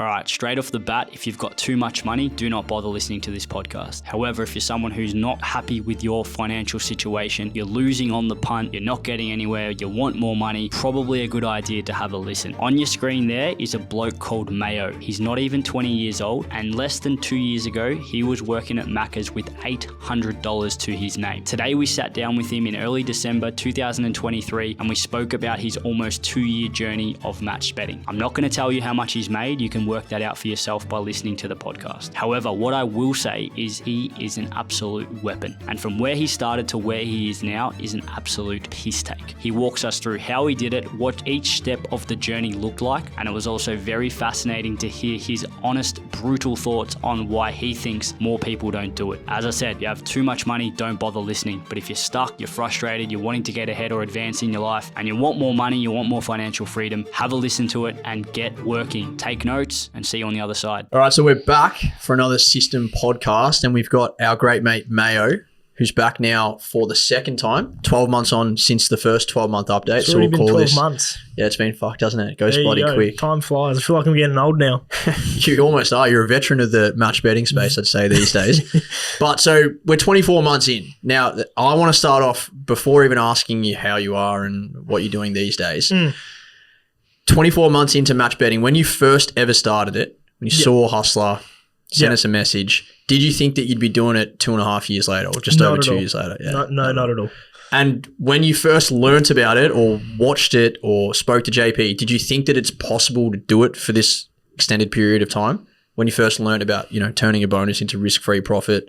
All right, straight off the bat, if you've got too much money, do not bother listening to this podcast. However, if you're someone who's not happy with your financial situation, you're losing on the punt, you're not getting anywhere, you want more money, probably a good idea to have a listen. On your screen there is a bloke called Mayo. He's not even 20 years old, and less than 2 years ago, he was working at Macca's with $800 to his name. Today, we sat down with him in early December 2023, and we spoke about his almost 2-year journey of match betting. I'm not going to tell you how much he's made. You can work that out for yourself by listening to the podcast. However, what I will say is he is an absolute weapon. And from where he started to where he is now is an absolute piss take. He walks us through how he did it, what each step of the journey looked like, and it was also very fascinating to hear his honest, brutal thoughts on why he thinks more people don't do it. As I said, you have too much money, don't bother listening. But if you're stuck, you're frustrated, you're wanting to get ahead or advance in your life, and you want more money, you want more financial freedom, have a listen to it and get working. Take notes and see you on the other side. All right, so we're back for another System podcast, and we've got our great mate Mayo, who's back now for the second time. 12 months on since the first 12-month update. It's already been 12 months. Yeah, it's been fucked, hasn't it? It goes bloody quick. Time flies. I feel like I'm getting old now. You almost are. You're a veteran of the match betting space, I'd say, these days. But so we're 24 months in. Now, I want to start off, before even asking you how you are and what you're doing these days, 24 months into match betting, when you first ever started it, when you saw Hustler, sent us a message, did you think that you'd be doing it 2.5 years later or just over 2 years later? Yeah. No, not at all. And when you first learnt about it or watched it or spoke to JP, did you think that it's possible to do it for this extended period of time? When you first learned about, turning a bonus into risk-free profit,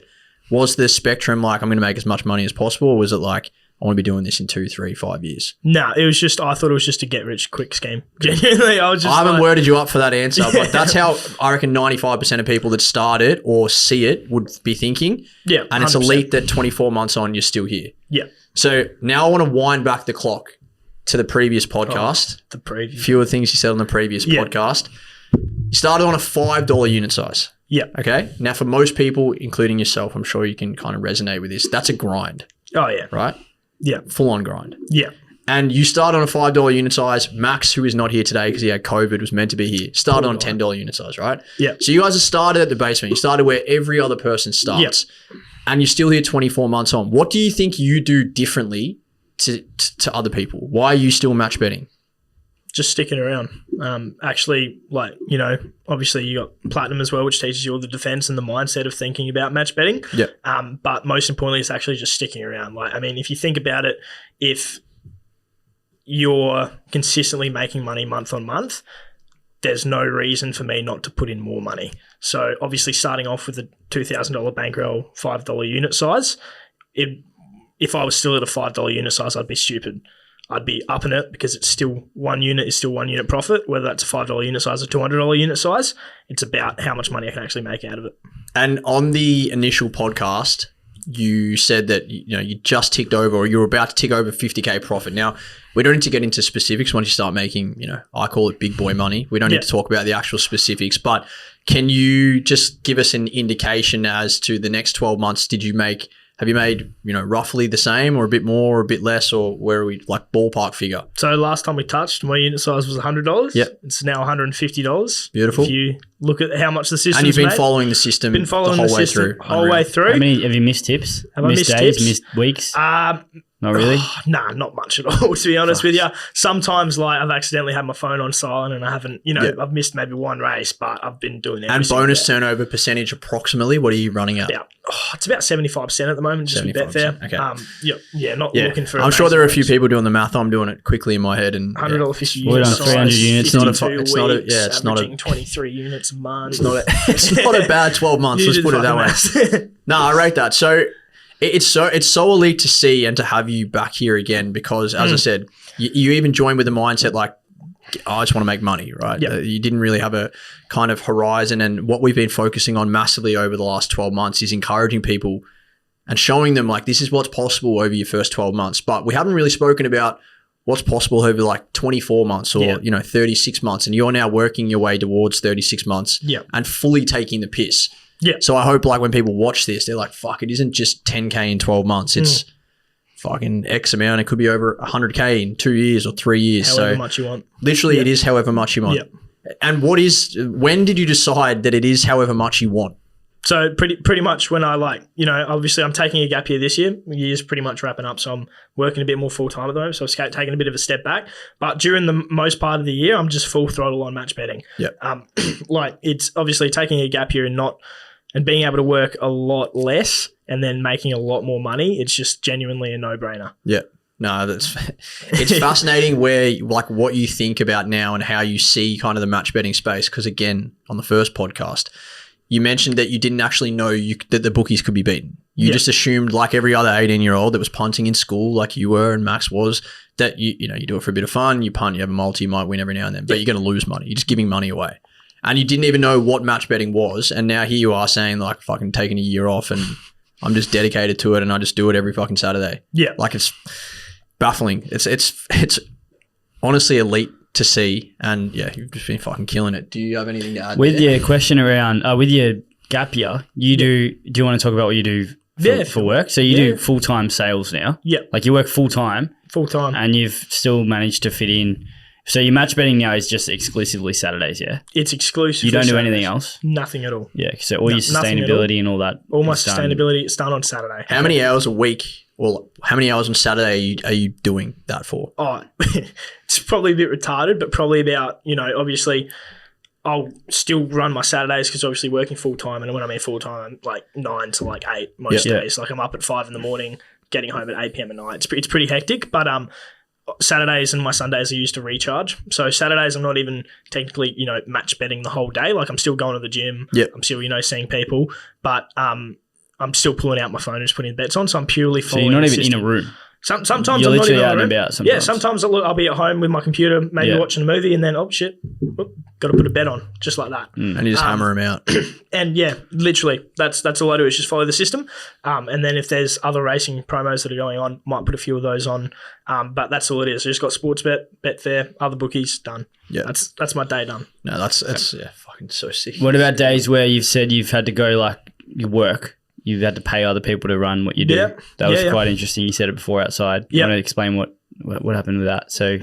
was the spectrum like, I'm going to make as much money as possible, or was it like, I want to be doing this in 2, 3, 5 years? No, it was just, I thought it was just a get-rich-quick scheme. Genuinely, I haven't worded you up for that answer, but that's how I reckon 95% of people that start it or see it would be thinking. Yeah, and 100%. It's elite that 24 months on, you're still here. Yeah. So now I want to wind back the clock to the previous podcast. Fewer things you said on the previous podcast. You started on a $5 unit size. Yeah. Okay. Now, for most people, including yourself, I'm sure you can kind of resonate with this. That's a grind. Oh, yeah. Right? Yeah. Full on grind. Yeah. And you started on a $5 unit size. Max, who is not here today because he had COVID, was meant to be here, started on a $10 unit size, right? Yeah. So you guys have started at the basement. You started where every other person starts. Yeah. And you're still here 24 months on. What do you think you do differently to other people? Why are you still match betting? Just sticking around. Actually, obviously you got Platinum as well, which teaches you all the defense and the mindset of thinking about match betting. Yeah. But most importantly, it's actually just sticking around. If you think about it, if you're consistently making money month on month, there's no reason for me not to put in more money. So obviously starting off with a $2,000 bankroll, $5 unit size, if I was still at a $5 unit size, I'd be stupid. I'd be upping it because it's still one unit profit, whether that's a $5 unit size or $200 unit size. It's about how much money I can actually make out of it. And on the initial podcast, you said that you just ticked over, or you were about to tick over 50K profit. Now, we don't need to get into specifics once you start making, I call it big boy money. We don't need to talk about the actual specifics, but can you just give us an indication as to the next 12 months? Have you made, roughly the same or a bit more or a bit less, or where are we, like ballpark figure? So last time we touched, my unit size was $100. Yep. It's now $150. Beautiful. If you look at how much the system's And you've been made, following the system the whole way through. How many have you missed tips? Have I missed days, tips? Missed weeks? Not really? Nah, not much at all, to be honest with you. Sometimes I've accidentally had my phone on silent and I haven't, I've missed maybe one race, but I've been doing that. And bonus turnover percentage approximately, what are you running at? It's about 75% at the moment, just with Betfair. Okay. Looking for I'm sure there are a few people doing the math. I'm doing it quickly in my head. And $100 50 We're units. on 300 units. It's not a 23 units a month. It's not a bad 12 months. Let's put it that way. No, I rate that. So it's so elite to see and to have you back here again, because as I said, you even joined with the mindset like, I just want to make money, right? Yep. You didn't really have a kind of horizon. And what we've been focusing on massively over the last 12 months is encouraging people and showing them like, this is what's possible over your first 12 months. But we haven't really spoken about what's possible over like 24 months or, 36 months. And you're now working your way towards 36 months and fully taking the piss. Yeah. So I hope like when people watch this, they're like, fuck, it isn't just 10K in 12 months. It's fucking X amount. It could be over 100K in 2 years or 3 years. However much you want. Literally it is however much you want. Yep. And when did you decide that it is however much you want? So pretty much when I obviously I'm taking a gap year this year. The year's pretty much wrapping up, so I'm working a bit more full time at the moment. So I've taken a bit of a step back. But during the most part of the year, I'm just full throttle on match betting. Yeah. It's obviously taking a gap year and being able to work a lot less and then making a lot more money. It's just genuinely a no-brainer. Yeah. No, it's fascinating what you think about now and how you see kind of the match betting space. Because again, on the first podcast, you mentioned that you didn't actually know that the bookies could be beaten. You just assumed, like every other 18-year-old that was punting in school, like you were and Max was, that you do it for a bit of fun. You punt, you have a multi, you might win every now and then, but you're going to lose money. You're just giving money away, and you didn't even know what match betting was. And now here you are saying like fucking taking a year off, and I'm just dedicated to it, and I just do it every fucking Saturday. Yeah, like it's baffling. It's honestly elite to see, and yeah, you've just been fucking killing it. Do you have anything to add with your question around with your gap year? Do you want to talk about what you do for work? So you do full-time sales now. Yeah, like you work full-time, and you've still managed to fit in. So your match betting now is just exclusively Saturdays. Yeah, it's exclusive. You don't do anything else? Nothing at all. Yeah, so all your sustainability and all that, all my sustainability is done on Saturday. How many hours a week? Well, how many hours on Saturday are you doing that for? Oh, it's probably a bit retarded, but probably about, obviously I'll still run my Saturdays because obviously working full-time, and when I'm here full-time, I'm like 9 to like 8 most days. Like I'm up at 5 in the morning, getting home at 8 p.m. at night. It's pretty hectic, but Saturdays and my Sundays are used to recharge. So Saturdays I'm not even technically, match betting the whole day. Like I'm still going to the gym. Yep. I'm still, seeing people, but I'm still pulling out my phone and just putting bets on. So I'm purely following. So you're not even system. in a room. Sometimes you're I'm not literally even out in a and room. about. Sometimes. Yeah, sometimes I'll be at home with my computer, maybe watching a movie, and then got to put a bet on, just like that. And you just hammer them out. And yeah, literally, that's all I do is just follow the system. And then if there's other racing promos that are going on, might put a few of those on. But that's all it is. I just got Sportsbet, Betfair, other bookies done. Yeah, that's my day done. No, that's fucking so sick. What about days where you've said you've had to go like your work? You've had to pay other people to run what you do. Yep. That was quite interesting. You said it before outside. You want to explain what happened with that? So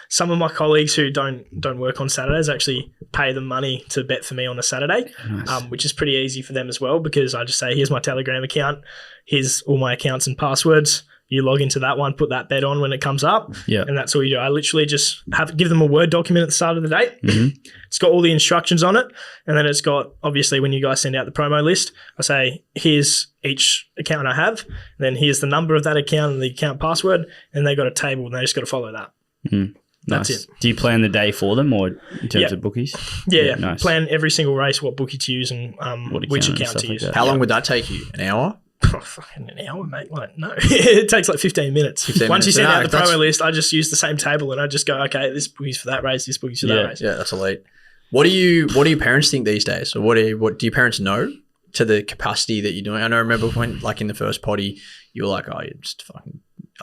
some of my colleagues who don't work on Saturdays actually pay them money to bet for me on a Saturday, which is pretty easy for them as well, because I just say, here's my Telegram account, here's all my accounts and passwords. You log into that one, put that bet on when it comes up, and that's all you do. I literally just give them a Word document at the start of the day. Mm-hmm. It's got all the instructions on it, and then it's got, obviously, when you guys send out the promo list, I say, here's each account I have, and then here's the number of that account and the account password, and they got a table, and they just got to follow that. Mm-hmm. That's nice. it. Do you plan the day for them, or in terms of bookies? Yeah. Nice. Plan every single race, what bookie to use, and which account to use. Like how long would that take you? An hour? Oh, fucking an hour, mate. Like, no. It takes like 15 minutes. Once you send out the promo list, I just use the same table and I just go, okay, this bookie's for that race, this bookie's for that race. Yeah, that's elite. What do your parents think these days? Or what do your parents know to the capacity that you're doing? I remember when, like in the first potty, you were like, I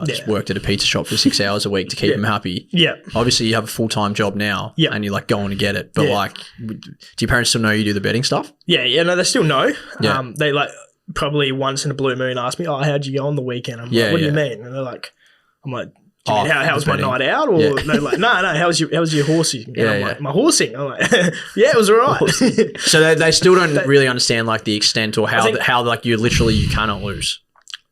just worked at a pizza shop for 6 hours a week to keep them happy. Yeah. Obviously, you have a full-time job now and you're like going to get it. But like, do your parents still know you do the betting stuff? Yeah, no, they still know. Yeah. They probably once in a blue moon asked me, how'd you go on the weekend? I'm like, what do you mean? And they're like, I'm like, do you mean how was my night out? Or they're like, no, how was your horsing? And I'm like, my horsing? I'm like, it was all right. So they still don't really understand like the extent or how like you cannot lose.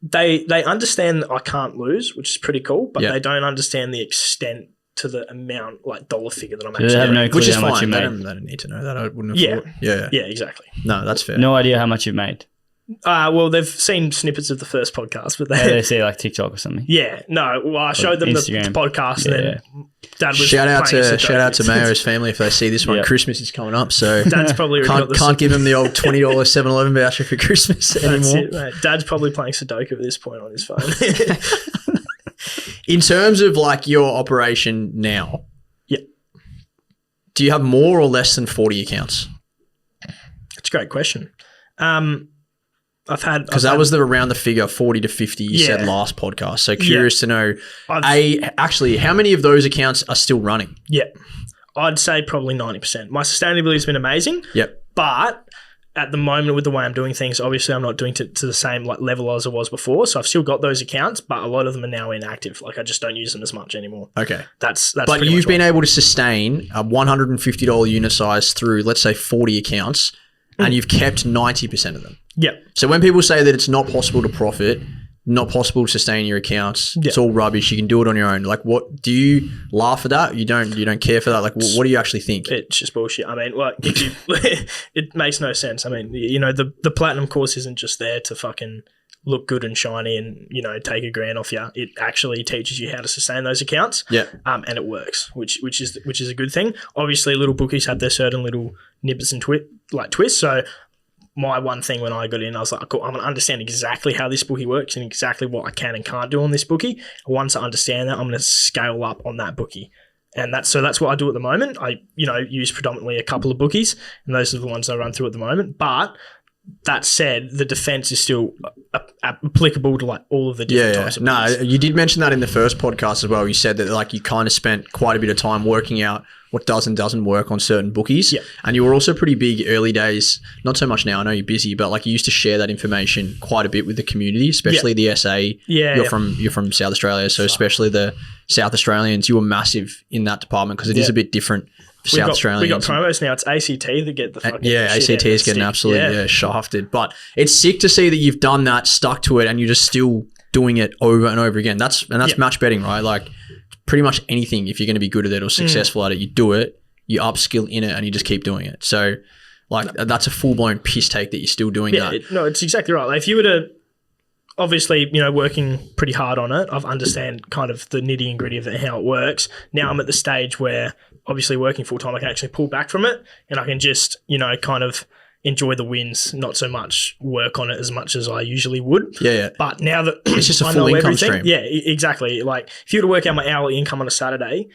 They understand that I can't lose, which is pretty cool, but they don't understand the extent to the amount, like dollar figure that I'm actually have no clue which is how much you made. They don't need to know that. I wouldn't have thought. Yeah, exactly. No, that's fair. No idea how much you've made. Well, they've seen snippets of the first podcast, but they see like TikTok or something. Yeah, no. Well, I showed them the podcast, and then Dad was shout out to Mayo's family if they see this one. Christmas is coming up, so Dad's probably can't give him the old $20 7-Eleven voucher for Christmas anymore. That's it, mate. Dad's probably playing Sudoku at this point on his phone. In terms of like your operation now, do you have more or less than 40 accounts? That's a great question. Because that was around the figure 40 to 50 you said last podcast. So curious to know, actually, how many of those accounts are still running? Yeah, I'd say probably 90%. My sustainability has been amazing. Yep. But at the moment with the way I'm doing things, obviously I'm not doing to the same like level as I was before. So I've still got those accounts, but a lot of them are now inactive. Like I just don't use them as much anymore. Okay. That's But you've been able to sustain a $150 unit size through, let's say, 40 accounts, and you've kept 90% of them. Yeah. So when people say that it's not possible to profit, not possible to sustain your accounts, it's all rubbish, you can do it on your own. Like, what do you laugh at that? You don't care for that? Like, what do you actually think? It's just bullshit. I mean, like, if you, it makes no sense. I mean, you know, the platinum course isn't just there to fucking look good and shiny and, you know, take $1,000 off you. It actually teaches you how to sustain those accounts. Yeah. And it works, which is a good thing. Obviously, little bookies have their certain little nibs and twists. So my one thing when I got in, I was like, cool, I'm going to understand exactly how this bookie works and exactly what I can and can't do on this bookie. Once I understand that, I'm going to scale up on that bookie. And that's what I do at the moment. I, you know, use predominantly a couple of bookies, and those are the ones I run through at the moment. But that said, the defense is still applicable to like all of the different types of bookies. No, you did mention that in the first podcast as well. You said that like you kind of spent quite a bit of time working out what does and doesn't work on certain bookies. Yeah. And you were also pretty big early days, not so much now, I know you're busy, but like you used to share that information quite a bit with the community, especially the SA. You're from South Australia, so especially the South Australians, you were massive in that department because it is a bit different for South Australians. We got promos now. It's ACT that get the fucking ACT is getting absolutely shafted. But it's sick to see that you've done that, stuck to it, and you're just still doing it over and over again. That's match betting, right? Like pretty much anything, if you're going to be good at it or successful at it, you do it, you upskill in it, and you just keep doing it. So like that's a full-blown piss take that you're still doing that. It's exactly right. Like if you were to, obviously, you know, working pretty hard on it, I've understand kind of the nitty and gritty of it, how it works. Now I'm at the stage where obviously working full-time, I can actually pull back from it and I can just, you know, kind of enjoy the wins, not so much work on it as much as I usually would. Yeah. But now that it's just a I full know income everything, stream. yeah, exactly. Like if you were to work out my hourly income on a Saturday,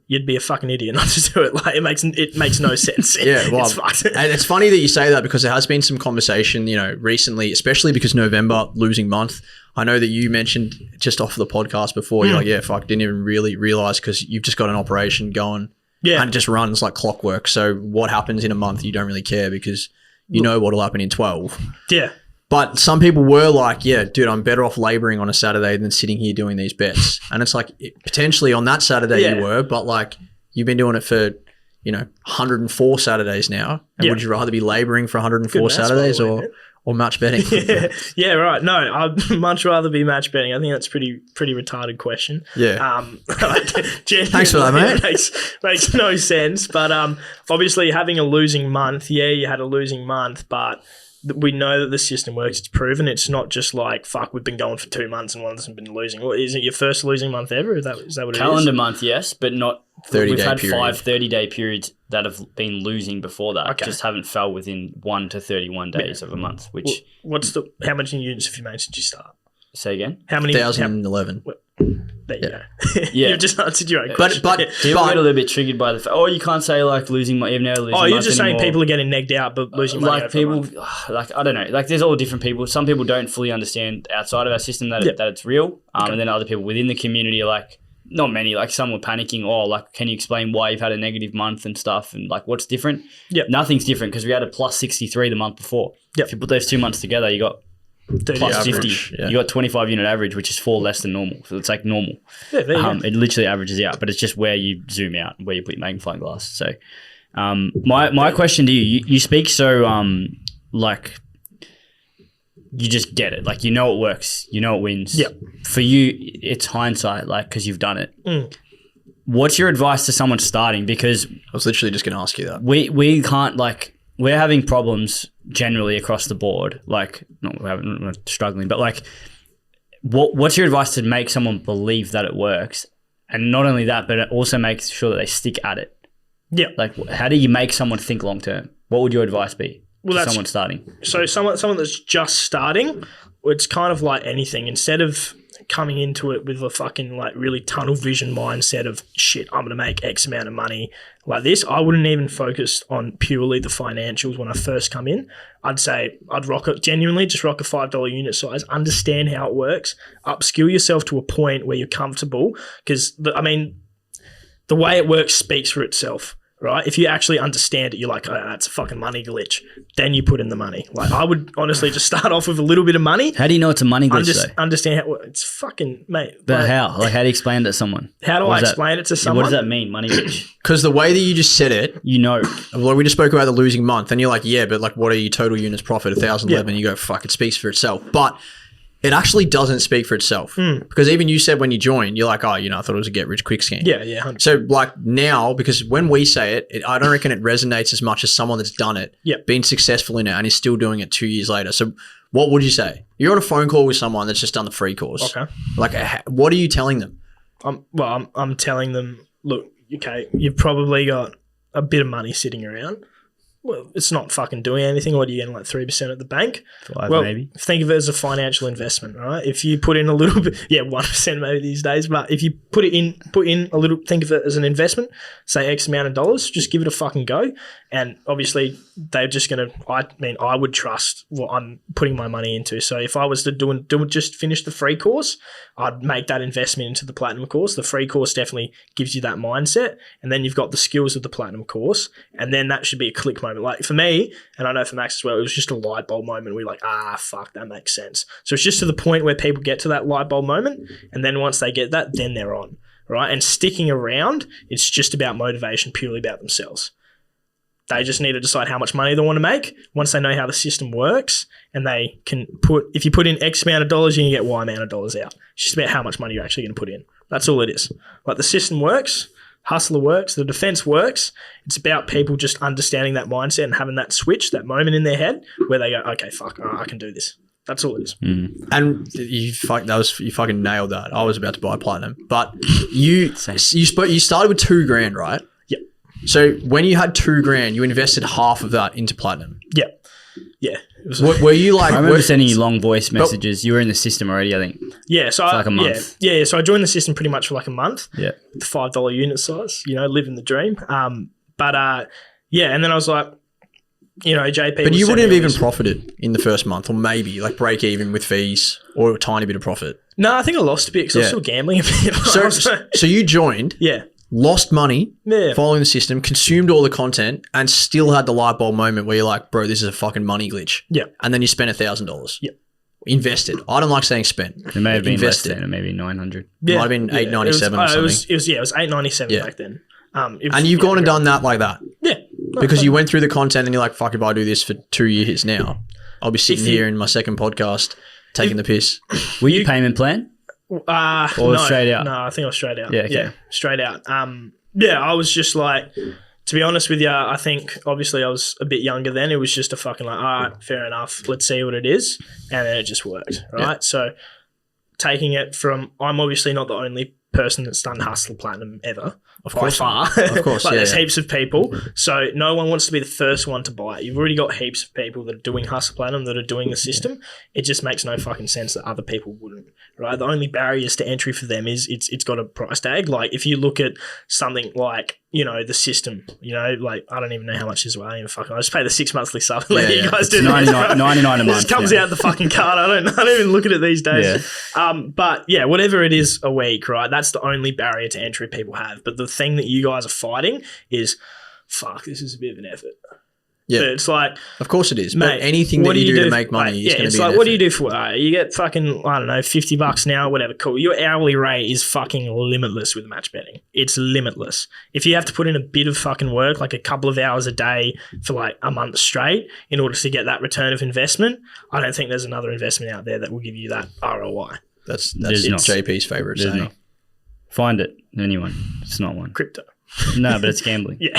you'd be a fucking idiot not to do it. Like it makes no sense. Yeah, well, it's fucked. And it's funny that you say that because there has been some conversation, you know, recently, especially because November, losing month. I know that you mentioned just off the podcast before, you're like, yeah, fuck, didn't even really realize because you've just got an operation going and it just runs like clockwork. So what happens in a month, you don't really care because you know what'll happen in 12. Yeah. But some people were like, yeah, dude, I'm better off laboring on a Saturday than sitting here doing these bets. And it's like, potentially on that Saturday you were, but like you've been doing it for, you know, 104 Saturdays now. And would you rather be laboring for 104 Saturdays or match betting? Yeah, right. No, I'd much rather be match betting. I think that's pretty retarded question. Yeah. Thanks for that, mate. Makes no sense. But obviously having a losing month, you had a losing month, but we know that the system works. It's proven. It's not just like, fuck, we've been going for 2 months and one hasn't been losing. Or is it your first losing month ever? Is that what it is? Calendar month, yes, but not 30-day We've had period. 5 30-day periods that have been losing before that. Okay. Just haven't fell within 1 to 31 days of a month, which... How many units have you made since you start? Say again? How many? 2011. There you go. Yeah. You've just answered your own question. But People get a little bit triggered by the fact, you can't say like losing money, you've never losing money. You're just saying people are getting negged out but losing money. Like people, like I don't know, like there's all different people. Some people don't fully understand outside of our system that it's real. And then other people within the community are like, not many, like some were panicking, like can you explain why you've had a negative month and stuff and like what's different? Yeah. Nothing's different because we had a plus 63 the month before. If you put those 2 months together, you got plus 50. You got 25 unit average, which is 4 less than normal. So it's like normal. Yeah, there you go. It literally averages out, but it's just where you zoom out, where you put your magnifying glass. So my question to you speak so like you just get it. Like you know it works. You know it wins. Yep. For you, it's hindsight, like because you've done it. What's your advice to someone starting? Because I was literally just going to ask you that. We can't we're having problems generally across the board. Like, we're not struggling, but like, what's your advice to make someone believe that it works? And not only that, but it also makes sure that they stick at it. Yeah. Like, how do you make someone think long term? What would your advice be to someone starting? So someone that's just starting, it's kind of like anything. Instead of coming into it with a fucking like really tunnel vision mindset of shit, I'm going to make X amount of money like this, I wouldn't even focus on purely the financials when I first come in. I'd say I'd genuinely just rock a $5 unit size, understand how it works, upskill yourself to a point where you're comfortable because the way it works speaks for itself. right? If you actually understand it, you're like, oh, that's a fucking money glitch. Then you put in the money. Like, I would honestly just start off with a little bit of money. How do you know it's a money glitch, though? Understand how it's fucking, mate. But like, how? Like, how do you explain it to someone? How do I explain it to someone? What does that mean, money glitch? Because the way that you just said it, You know. well, we just spoke about the losing month, and you're like, yeah, but like, what are your total units profit? 1,011. You go, fuck, it speaks for itself. But it actually doesn't speak for itself. Because even you said when you joined, you're like, oh, I thought it was a get rich quick scheme. Yeah, 100%. So like now, because when we say it, I don't reckon it resonates as much as someone that's done it, been successful in it, and is still doing it 2 years later. So what would you say? You're on a phone call with someone that's just done the free course. Okay. Like, what are you telling them? I'm telling them, look, okay, you've probably got a bit of money sitting around. Well, it's not fucking doing anything. What are you getting, like 3% at the bank? 5 well, maybe. Think of it as a financial investment, right? If you put in a little bit, 1% maybe these days, but if you put in a little, think of it as an investment, say X amount of dollars, just give it a fucking go. And obviously they're just going to, I would trust what I'm putting my money into. So if I was to just finish the free course, I'd make that investment into the platinum course. The free course definitely gives you that mindset. And then you've got the skills of the platinum course. And then that should be a click moment. Like for me, and I know for Max as well, it was just a light bulb moment. We're like, fuck, that makes sense. So it's just to the point where people get to that light bulb moment. And then once they get that, then they're on, right? And sticking around, it's just about motivation, purely about themselves. They just need to decide how much money they want to make. Once they know how the system works, and they can if you put in X amount of dollars, you can get Y amount of dollars out. It's just about how much money you're actually going to put in. That's all it is. Like the system works, hustler works, the defense works. It's about people just understanding that mindset and having that switch, that moment in their head where they go, okay, fuck, I can do this. That's all it is. And you fucking nailed that. I was about to buy platinum, but you started with $2,000, right? Yep. So when you had $2,000, you invested half of that into platinum. Yep. Yeah. Were you like? I remember sending you long voice messages. You were in the system already, I think. Yeah, so like a month. Yeah. So I joined the system pretty much for like a month. Yeah. With the $5 unit size, living the dream. And then I was like, JP. But you wouldn't have even profited in the first month, or maybe like break even with fees or a tiny bit of profit. No, I think I lost a bit because I was still gambling a bit. So you joined. Yeah. Lost money following the system, consumed all the content, and still had the light bulb moment where you're like, bro, this is a fucking money glitch. Yeah. And then you spent $1,000. Yeah. Invested. I don't like saying spent. It may have been invested. Less than, maybe 900. Yeah. Might have been $897 or something. It was $897 back then. And you've gone and done that like that. Yeah. Because you went through the content and you're like, fuck, if I do this for 2 years now, I'll be sitting here in my second podcast taking the piss. Were you payment plan? Or no, straight out? No, I think I was straight out. Yeah, okay. Yeah, straight out. I was just like, to be honest with you, I think obviously I was a bit younger then. It was just a fucking like, all right, fair enough. Let's see what it is. And then it just worked, right? Yeah. So taking it from, I'm obviously not the only person that's done Hustle Platinum ever. Of course. By far. Of course, there's heaps of people. So no one wants to be the first one to buy it. You've already got heaps of people that are doing Hustle Platinum, that are doing the system. It just makes no fucking sense that other people wouldn't, right? The only barriers to entry for them is it's got a price tag. Like if you look at something like, the system, like I don't even know how much it is. Well, I don't even fucking, I just pay the 6 monthly sub and let you guys do that. $99 a month. It just comes out the fucking card. I don't even look at it these days. Yeah. But yeah, whatever it is a week, right? That's the only barrier to entry people have. But the thing that you guys are fighting is, fuck, this is a bit of an effort. Yeah, but it's like, of course it is. Mate, but anything that you do to make money is going to be it's like, what do you do for you get fucking, I don't know, $50 an hour, whatever, cool. Your hourly rate is fucking limitless with match betting. It's limitless. If you have to put in a bit of fucking work, like a couple of hours a day for like a month straight in order to get that return of investment, I don't think there's another investment out there that will give you that ROI. That's JP's favourite saying. Not. Find it, anyone. It's not one. Crypto. No, but it's gambling. Yeah,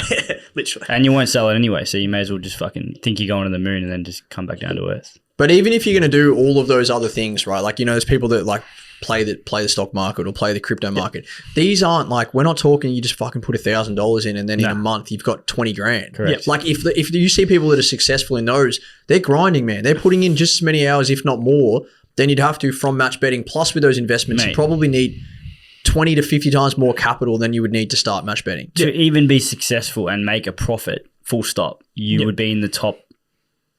literally. And you won't sell it anyway, so you may as well just fucking think you're going to the moon and then just come back down to earth. But even if you're going to do all of those other things, right? Like, there's people that like play the stock market or play the crypto market. These aren't like, we're not talking you just fucking put $1,000 in and then in a month you've got 20 grand. Correct. Like if you see people that are successful in those, they're grinding, man. They're putting in just as many hours, if not more, than you'd have to from match betting. Plus with those investments, you probably need 20 to 50 times more capital than you would need to start match betting. To even be successful and make a profit, full stop, you would be in the top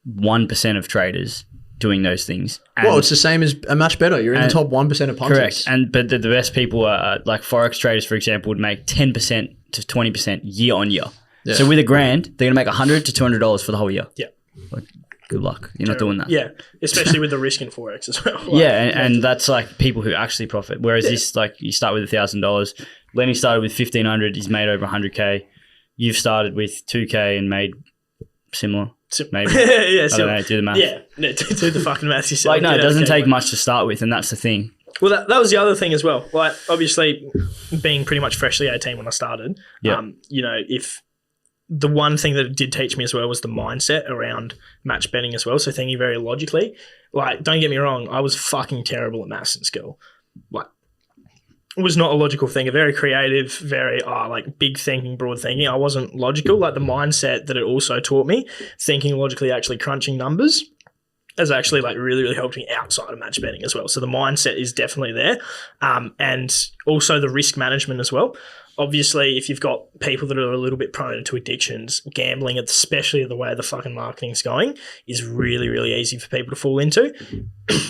1% of traders doing those things. And well, it's the same as a match better. You're in the top 1% of punters. Correct. But the best people are like Forex traders, for example, would make 10% to 20% year on year. Yeah. So with $1,000, they're going to make $100 to $200 for the whole year. Yeah. Like, good luck. You're not doing that. Yeah, especially with the risk in Forex as well. Like, Yeah, and that's like people who actually profit. Whereas this, like, you start with $1,000. Lenny started with $1,500. He's made over $100K. You've started with $2K and made similar. Maybe. Yeah, I don't know, do the math. Yeah, do the fucking maths yourself. Like, no, it doesn't take much to start with, and that's the thing. Well, that was the other thing as well. Like, obviously, being pretty much freshly 18 when I started, you know, if the one thing that it did teach me as well was the mindset around match betting as well. So thinking very logically. Like, don't get me wrong, I was fucking terrible at maths in school. Like, it was not a logical thing. Very creative, very like big thinking, broad thinking. I wasn't logical. Like, the mindset that it also taught me, thinking logically, actually crunching numbers, has actually like really, really helped me outside of match betting as well. So the mindset is definitely there. And also the risk management as well. Obviously, if you've got people that are a little bit prone to addictions, gambling, especially the way the fucking marketing's going, is really, really easy for people to fall into.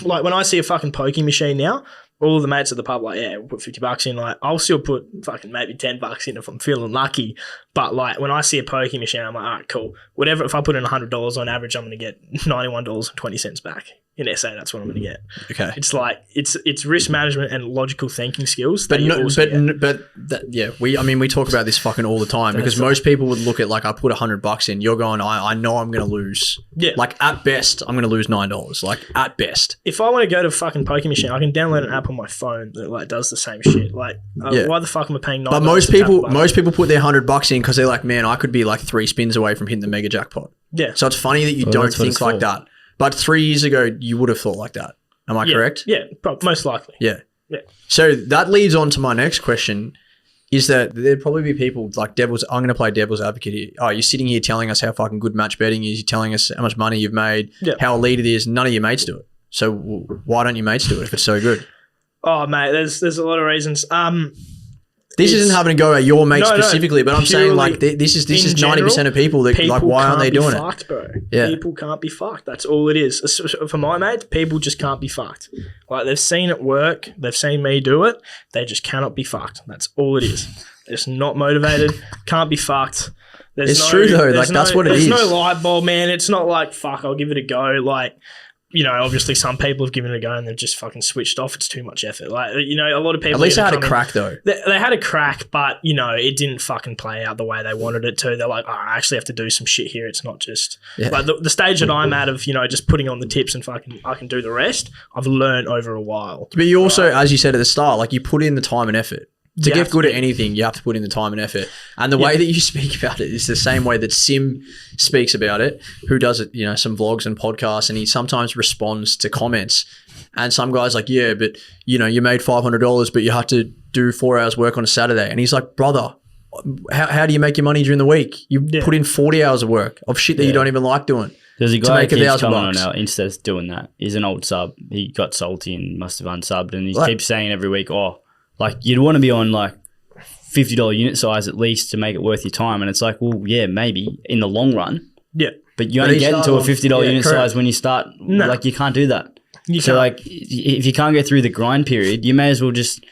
Like, when I see a fucking Pokie machine now, all of the mates at the pub, like, yeah, we'll put $50 in. Like, I'll still put fucking maybe $10 in if I'm feeling lucky. But like, when I see a Pokie machine, I'm like, all right, cool. Whatever. If I put in $100 on average, I'm going to get $91.20 back. In SA, that's what I'm going to get. Okay. It's like, it's risk management and logical thinking skills. We talk about this fucking all the time because most people would look at, like, I put $100 in, you're going, I know I'm going to lose. Yeah. Like, at best, I'm going to lose $9. Like, at best. If I want to go to fucking Pokie machine, I can download an app on my phone that like does the same shit. Like, why the fuck am I paying $9? But most people put their $100 in because they're like, man, I could be like 3 spins away from hitting the mega jackpot. Yeah. So it's funny that you don't think like that. But 3 years ago, you would have thought like that. Am I correct? Yeah, most likely. Yeah. So that leads on to my next question, is that there'd probably be people like I'm going to play devil's advocate here. Oh, you're sitting here telling us how fucking good match betting is. You're telling us how much money you've made, how elite it is. None of your mates do it. So why don't your mates do it if it's so good? Oh, mate, there's a lot of reasons. This isn't having to go at your mate specifically, but I'm saying like this is 90% of people that like, why aren't they doing fucked, it? Bro. Yeah. People can't be fucked. That's all it is. For my mates, people just can't be fucked. Like, they've seen it work. They've seen me do it. They just cannot be fucked. That's all it is. They're just not motivated. Can't be fucked. It's true though. Like, that's what it is. There's no light bulb, man. It's not like, fuck, I'll give it a go. Like, you know, obviously some people have given it a go and they've just fucking switched off. It's too much effort. Like, you know, a lot of people... At least they had a crack though. They had a crack, but, you know, it didn't fucking play out the way they wanted it to. They're like, oh, I actually have to do some shit here. It's not just... Like, the stage that I'm at of, you know, just putting on the tips and fucking I can do the rest, I've learned over a while. But you also, as you said at the start, like, you put in the time and effort. To get good at anything, you have to put in the time and effort. And the way that you speak about it is the same way that Sim speaks about it, who does it, you know, some vlogs and podcasts, and he sometimes responds to comments. And some guy's like, yeah, but, you know, you made $500, but you had to do 4 hours work on a Saturday. And he's like, brother, how do you make your money during the week? You put in 40 hours of work of shit that you don't even like doing. There's a guy who keeps coming on our Insta's doing that. He's an old sub. He got salty and must have unsubbed. And he keeps saying every week, like, you'd want to be on like $50 unit size at least to make it worth your time. And it's like, well, yeah, maybe in the long run. Yeah. But you only get into a $50 unit size when you start. No. Like, you can't do that. Like, if you can't get through the grind period, you may as well just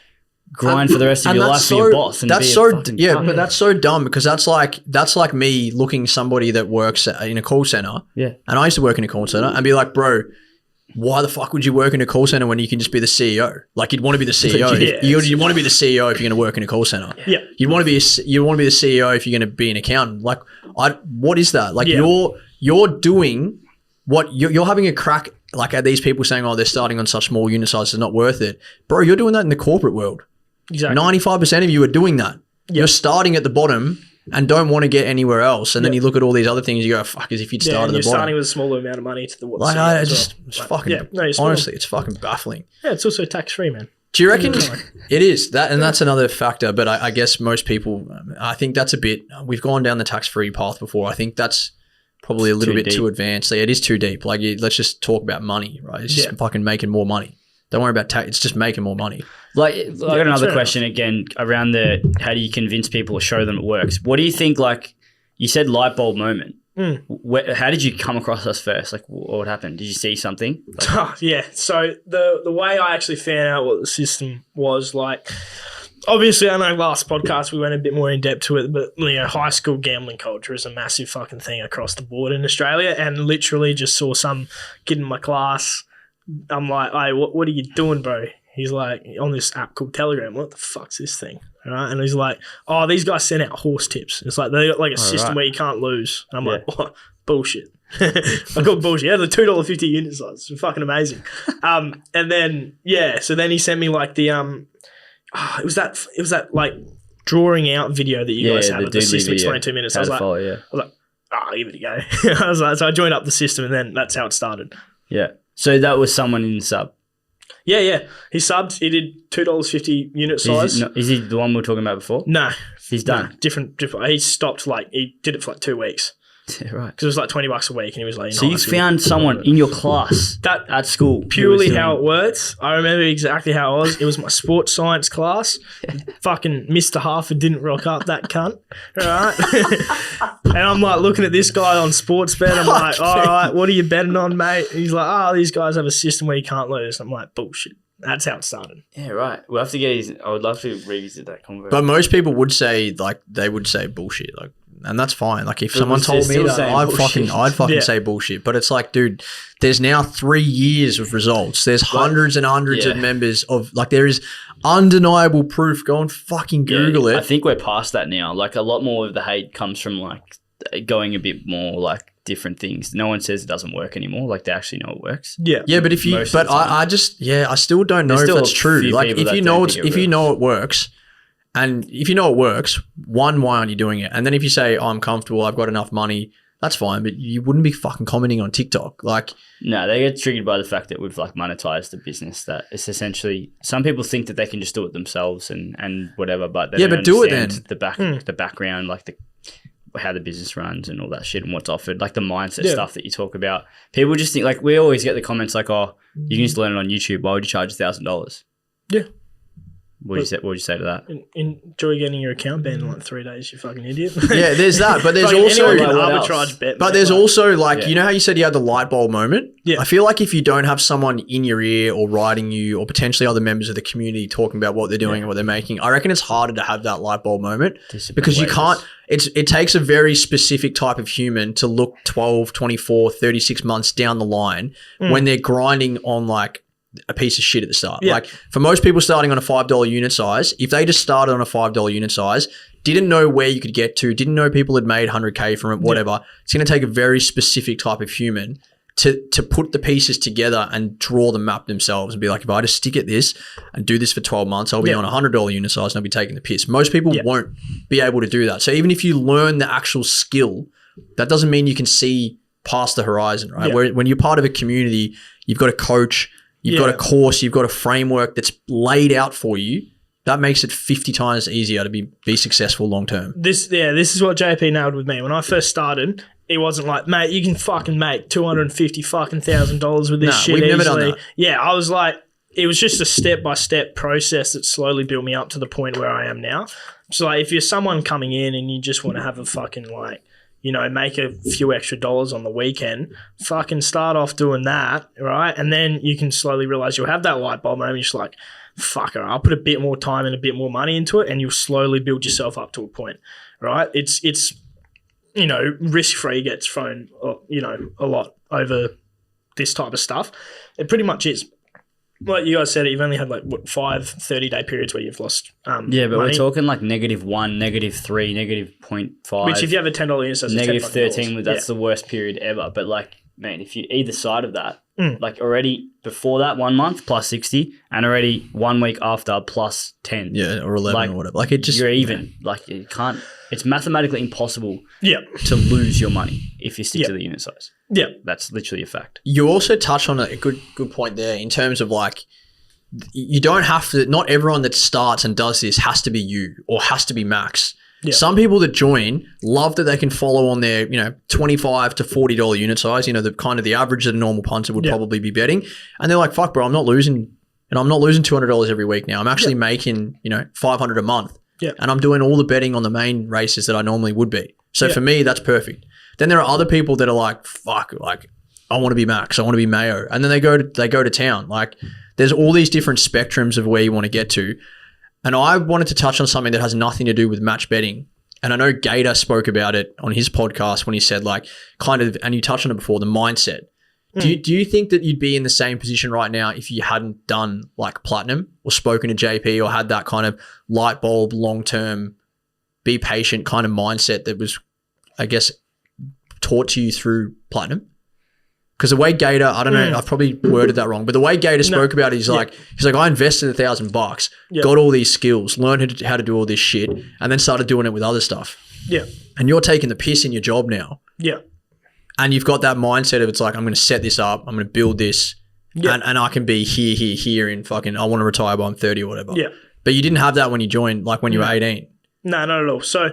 grind for the rest of your life for your boss. And but that's so dumb because that's like me looking somebody that works in a call center. Yeah. And I used to work in a call center and be like, bro, why the fuck would you work in a call center when you can just be the CEO? Like, you'd want to be the CEO. You want to be the CEO if you're going to work in a call center. Yeah. You'd want to be the CEO if you're going to be an accountant. Like, what is that? Like, you're doing what you're having a crack, like, at these people saying, oh, they're starting on such small unit sizes, it's not worth it. Bro, you're doing that in the corporate world. Exactly. 95% of you are doing that. Yep. You're starting at the bottom and don't want to get anywhere else. And then you look at all these other things, you go, fuck, as if you'd start at the bottom. You're starting with a smaller amount of money to the what's like, it's fucking, honestly, it's fucking baffling. Yeah, it's also tax-free, man. Do you reckon it is? That's another factor, but I guess most people, I think that's a bit, we've gone down the tax-free path before. I think that's probably a little bit too advanced. Like, it is too deep. Like, let's just talk about money, right? It's just fucking making more money. Don't worry about tax. It's just making more money. Like, I got another question again around how do you convince people or show them it works? What do you think, like, you said Lightbulb moment. How did you come across us first? Like, what happened? Did you see something? Like, yeah. So the way I actually found out what the system was, like, obviously, I know last podcast we went a bit more in depth to it, but high school gambling culture is a massive fucking thing across the board in Australia. And literally, just saw some kid in my class. I'm like, "Hey, what are you doing, bro?" He's like, on this app called Telegram. What the fuck's this thing? All right, and he's like, "Oh, these guys send out horse tips. It's like they got like a system where you can't lose." And I'm like, "What bullshit?" I got bullshit. Yeah, the $2.50 unit size. It's fucking amazing. And then so then he sent me like the it was that like drawing out video that you guys had of the system. It's 22 minutes. I was like, give it a go. I was like, so I joined up the system, and then that's how it started. Yeah. So that was someone in the sub. Yeah. He subbed. He did $2.50 unit size. Is he the one we were talking about before? No. He's done. No, different. He stopped he did it for like 2 weeks. Yeah, right. Because it was like $20 a week, and he was like, so you found someone in your class at school. Purely how it works. I remember exactly how it was. It was my sports science class. Fucking Mr. Harford didn't rock up, that cunt. Right? And I'm like looking at this guy on Sportsbet. I'm like, all right, what are you betting on, mate? And he's like, these guys have a system where you can't lose. I'm like, bullshit. That's how it started. Yeah, right. We'll have to get I would love to revisit that conversation. But most people would say they would say bullshit, and that's fine. Like if someone told me that, I'd fucking say bullshit. But it's like, dude, there's now 3 years of results. There's hundreds and hundreds of members of there is undeniable proof. Go and fucking Google it. I think we're past that now. Like a lot more of the hate comes from going a bit more different things. No one says it doesn't work anymore. They actually know it works. Yeah. Yeah, but I still don't know if that's true. Like if you know it works. And if you know it works, why aren't you doing it? And then if you say, I'm comfortable, I've got enough money, that's fine. But you wouldn't be fucking commenting on TikTok. No, they get triggered by the fact that we've monetized the business. That it's essentially, some people think that they can just do it themselves and whatever, but they don't do it then. The background, how the business runs and all that shit and what's offered, the mindset stuff that you talk about. People just think, we always get the comments oh, you can just learn it on YouTube. Why would you charge $1,000? Yeah. What would you say to that? Enjoy getting your account banned in 3 days, you fucking idiot. Yeah, there's that. But there's also arbitrage bet. But there's also you know how you said you had the light bulb moment? Yeah. I feel like if you don't have someone in your ear or writing you or potentially other members of the community talking about what they're doing and what they're making, I reckon it's harder to have that light bulb moment because you can't. It takes a very specific type of human to look 12, 24, 36 months down the line when they're grinding on a piece of shit at the start. Yeah. For most people starting on a $5 unit size, if they just started on a $5 unit size, didn't know where you could get to, didn't know people had made 100K from it, whatever, it's going to take a very specific type of human to put the pieces together and draw the map themselves and be like, if I just stick at this and do this for 12 months, I'll be on a $100 unit size and I'll be taking the piss. Most people won't be able to do that. So even if you learn the actual skill, that doesn't mean you can see past the horizon, right? Yeah. When you're part of a community, you've got a coach, you've got a course, you've got a framework that's laid out for you. That makes it 50 times easier to be successful long term. This is what JP nailed with me. When I first started, it wasn't like, mate, you can fucking make $250,000 with this shit we've easily. never done that. Yeah, I was like, it was just a step-by-step process that slowly built me up to the point where I am now. So if you're someone coming in and you just want to have a fucking make a few extra dollars on the weekend, fucking start off doing that, right? And then you can slowly realize you'll have that light bulb moment. You're just like, fuck it, I'll put a bit more time and a bit more money into it, and you'll slowly build yourself up to a point, right? It's risk-free gets thrown, a lot over this type of stuff. It pretty much is. Like you guys said, you've only had 5 30-day periods where you've lost yeah, but money. we're talking -1, -3, -0.5. Which if you have a $10 unit size, -13, that's the worst period ever. But man, if you either side of that, already before that 1 month plus 60 and already 1 week after plus 10. Yeah, or 11 or whatever. You're even. You can't, it's mathematically impossible Yeah. to lose your money if you stick to the unit size. Yeah. That's literally a fact. You also touch on a good point there in terms of you don't have to, not everyone that starts and does this has to be you or has to be Max. Yeah. Some people that join love that they can follow on their, $25 to $40 unit size, the kind of the average that a normal punter would probably be betting. And they're like, fuck bro, I'm not losing $200 every week now. I'm actually making, $500 a month. Yeah. And I'm doing all the betting on the main races that I normally would be. So for me, that's perfect. Then there are other people that are like, fuck, I want to be Max, I want to be Mayo. And then they go to town. There's all these different spectrums of where you want to get to. And I wanted to touch on something that has nothing to do with match betting. And I know Gator spoke about it on his podcast when he said like kind of, and you touched on it before, the mindset. Do you think that you'd be in the same position right now if you hadn't done like Platinum or spoken to JP or had that kind of light bulb, long-term, be patient kind of mindset that was, I guess, taught to you through Platinum? Because the way Gator, I don't know, I've probably worded that wrong, but the way Gator spoke about it, he's like, I invested $1,000, got all these skills, learned how to do all this shit, and then started doing it with other stuff. Yeah. And you're taking the piss in your job now. Yeah. And you've got that mindset of it's like, I'm going to set this up, I'm going to build this, and I can be here in fucking, I want to retire by I'm 30 or whatever. Yeah. But you didn't have that when you joined, like when you were 18. No, not at all. So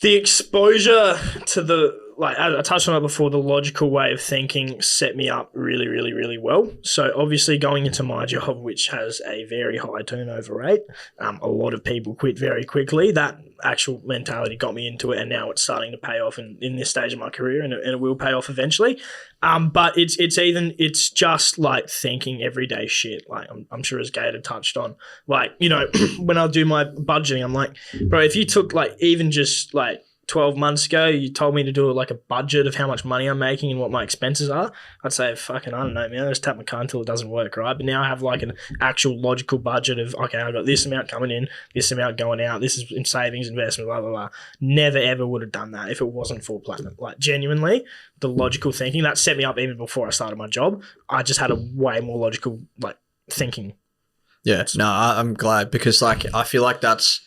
the exposure to the, like I touched on it before, the logical way of thinking set me up really, really, really well. So obviously going into my job, which has a very high turnover rate, a lot of people quit very quickly. That actual mentality got me into it, and now it's starting to pay off in this stage of my career, and it will pay off eventually. But it's just like thinking everyday shit. Like I'm sure as Gator touched on, like, you know, when I do my budgeting, I'm like, bro, if you took like even just like 12 months ago, you told me to do like a budget of how much money I'm making and what my expenses are, I'd say, fucking, I don't know, man, I just tap my car until it doesn't work, right? But now I have like an actual logical budget of, okay, I've got this amount coming in, this amount going out, this is in savings, investment, blah, blah, blah. Never, ever would have done that if it wasn't for Platinum. Like, genuinely, the logical thinking, that set me up even before I started my job. I just had a way more logical, like, thinking. Yeah, no, I'm glad, because, like, I feel like that's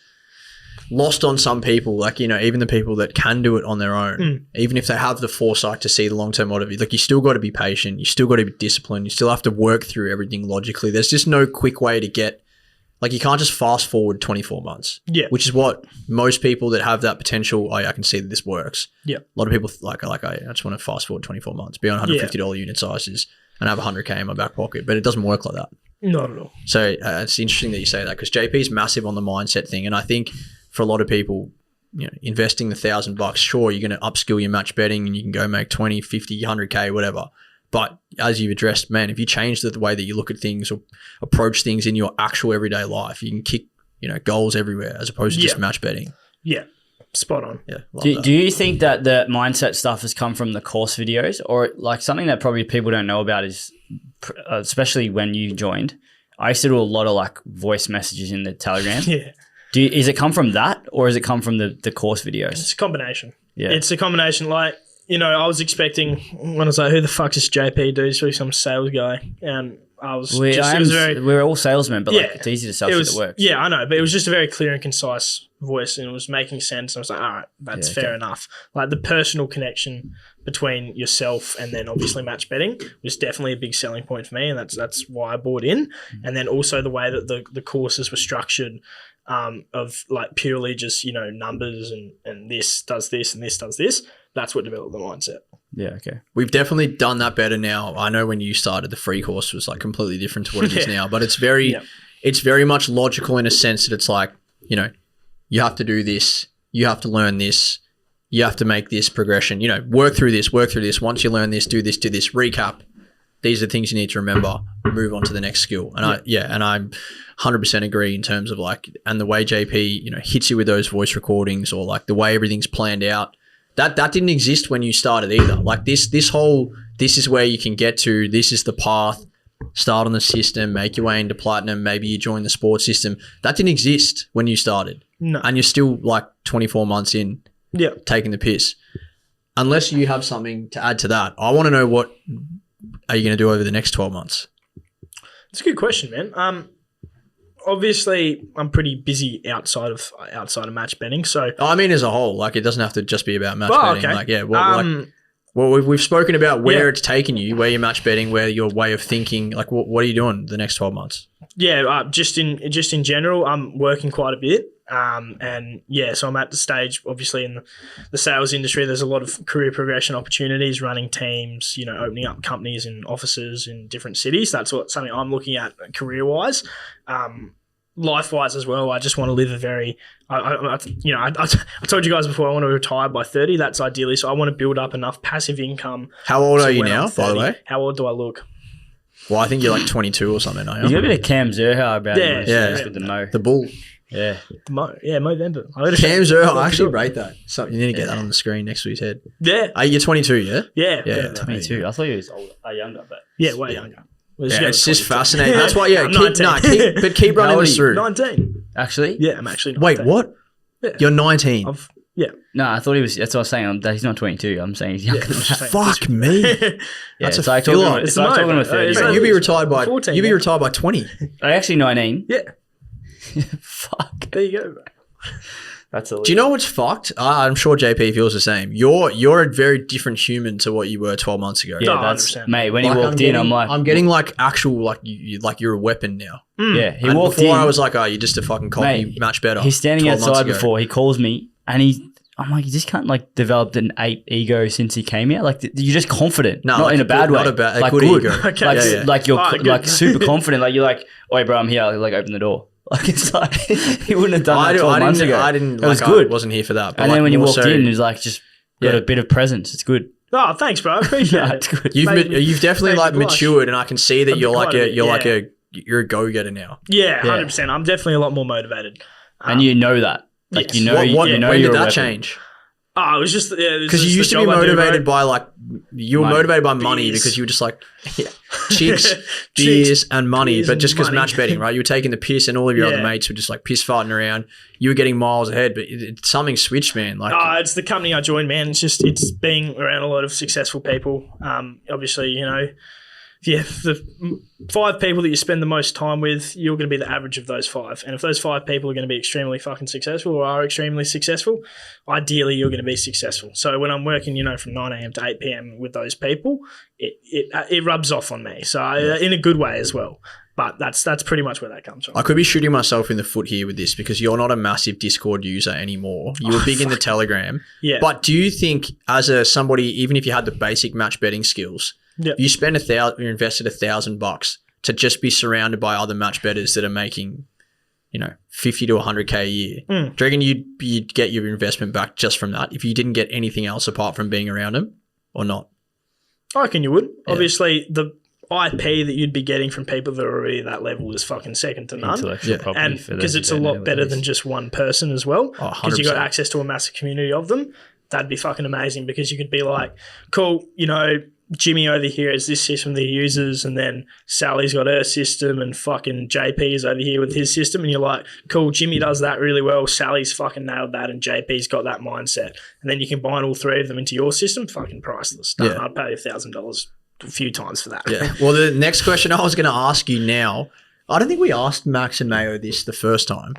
lost on some people, like, you know, even the people that can do it on their own, even if they have the foresight to see the long-term motive, like, you still got to be patient, you still got to be disciplined, you still have to work through everything logically. There's just no quick way to get, like, you can't just fast forward 24 months, which is what most people that have that potential, I can see that this works. A lot of people like I just want to fast forward 24 months, be on $150 unit sizes and have 100K in my back pocket, but it doesn't work like that. Not at all. So it's interesting that you say that, because JP is massive on the mindset thing, and I think for a lot of people, you know, investing the $1,000, sure, you're going to upskill your match betting and you can go make 20, 50, 100K, whatever. But as you've addressed, man, if you change the way that you look at things or approach things in your actual everyday life, you can kick, you know, goals everywhere as opposed to just match betting. Yeah, spot on. Yeah. Do you think that the mindset stuff has come from the course videos, or like something that probably people don't know about is, especially when you joined, I used to do a lot of like voice messages in the Telegram. Is it come from that, or has it come from the course videos? It's a combination. Yeah. It's a combination. Like, you know, I was expecting, when I was like, who the fuck is JP dude? He's probably some sales guy. And I was we're all salesmen, but like, it's easy to sell shit that works. Yeah, I know. But it was just a very clear and concise voice, and it was making sense. I was like, all right, that's fair enough. Like, the personal connection between yourself and then obviously match betting was definitely a big selling point for me, and that's why I bought in. And then also the way that the courses were structured, of like purely just, you know, numbers and this does this and this does this. That's what developed the mindset. Yeah, okay. We've definitely done that better now. I know when you started, the free course was like completely different to what it is now, but it's very much logical in a sense that it's like, you know, you have to do this, you have to learn this, you have to make this progression, you know, work through this. Once you learn this, do this, recap. These are the things you need to remember, move on to the next skill. And I 100% agree in terms of like, and the way JP, you know, hits you with those voice recordings, or like the way everything's planned out, that didn't exist when you started either. Like this is where you can get to, this is the path, start on the system, make your way into Platinum, maybe you join the sports system. That didn't exist when you started. No. And you're still like 24 months in, taking the piss. Unless you have something to add to that, I want to know, what are you going to do over the next 12 months? It's a good question, man. Obviously, I'm pretty busy outside of match betting. So I mean, as a whole, like, it doesn't have to just be about match betting. Okay. Like, we've spoken about where it's taken you, where you're match betting, where your way of thinking. Like, what are you doing the next 12 months? Yeah, just in general, I'm working quite a bit. And yeah, so I'm at the stage, obviously, in the sales industry, there's a lot of career progression opportunities, running teams, you know, opening up companies and offices in different cities. That's something I'm looking at career-wise. Life-wise as well, I just want to live a very, I told you guys before, I want to retire by 30. That's ideally. So I want to build up enough passive income. How old are you now, by the way? How old do I look? Well, I think you're like 22 or something, are He's you? got a bit of Cam Zerha about him. Yeah. It's good to know. The bull. Yeah. Movember. Cam Zerha, I actually rate that. So you need to get that on the screen next to his head. Yeah. You're 22, yeah? Yeah. 22. I thought he was older, younger, but Yeah, way younger. Yeah, it's just fascinating. That's why, I'm 19. keep running this through. 19. actually, Yeah, I'm actually 19. Wait, what? Yeah. You're 19. no, I thought he was. That's what I was saying. He's not 22. I'm saying he's younger. Yeah, than I'm that. just saying. Fuck me. Yeah, That's it's a like filler. talking. It's like talking to a 30. It's Mate, like- you'll be retired by 14, you'll be yeah. retired by 20. I'm actually 19. Yeah. Fuck. There you go, bro. That's a. Do you know what's fucked? I'm sure JP feels the same. You're a very different human to what you were 12 months ago. Yeah, Oh, that's 100%. mate. When he Like, walked in, I'm like, I'm getting like actual like you're a weapon now. yeah. He And walked before in. I was like, oh, you're just a fucking copy, Mate, much better. He's standing 12 months outside ago. before he calls me, and I'm like, he just can't like developed an ape ego since he came here. Like you're just confident, No, not like in a bad way, not a bad- a like good ego. Okay. like Yeah, yeah. like you're Alright, good. like super confident. Like you're like, oi, bro, I'm here. Like open the door. Like it's like he wouldn't have done that 12 months ago. I didn't. It was like, good. I wasn't here for that. But And like, then when you more walked so- in, it's like just got Yeah. a bit of presence. It's good. Oh, thanks, bro. I appreciate Yeah, it. it's good. you've definitely made like me blush. matured, and I can see that you're like quite a a bit, you're like yeah. you're a go getter now. Yeah, 100%. I'm definitely a lot more motivated. And you know that. Like yes. you know, What, you know when you're did a that weapon. change? Oh, it was just Because you used to be motivated by like you were Money. motivated by money Beers. because you were just like chicks, beers, and money. beers But and just because money. match betting, right? You were taking the piss, and all of your other Yeah. mates were just like piss farting around. You were getting miles ahead, but something switched, man. Like It's the company I joined, man. It's being around a lot of successful people. Obviously, the 5 people that you spend the most time with, you're going to be the average of those 5. And if those 5 people are going to be extremely fucking successful or are extremely successful, ideally you're going to be successful. So when I'm working, from 9 a.m. to 8 p.m. with those people, it rubs off on me. So in a good way as well. But that's pretty much where that comes from. I could be shooting myself in the foot here with this because you're not a massive Discord user anymore. You were big in the Telegram. Yeah. But do you think as somebody, even if you had the basic match betting skills, Yep. you spend you invested $1,000 to just be surrounded by other match bettors that are making, 50 to 100K a year. Do you reckon you'd get your investment back just from that if you didn't get anything else apart from being around them or not? I reckon you would. Yeah. Obviously, the IP that you'd be getting from people that are already at that level is fucking second to none. Intellectual Yeah. property And for those because who it's a don't know lot what better it than is. just one person as well. Oh, Because you got 100%. access to a massive community of them. That'd be fucking amazing because you could be like, cool, Jimmy over here has this system that he uses, and then Sally's got her system, and fucking JP is over here with his system, and you're like, cool, Jimmy does that really well, Sally's fucking nailed that, and JP's got that mindset. And then you combine all 3 of them into your system, fucking priceless. Done. Yeah. I'd pay $1,000 a few times for that. Yeah. Well, the next question I was going to ask you now, I don't think we asked Max and Mayo this the first time,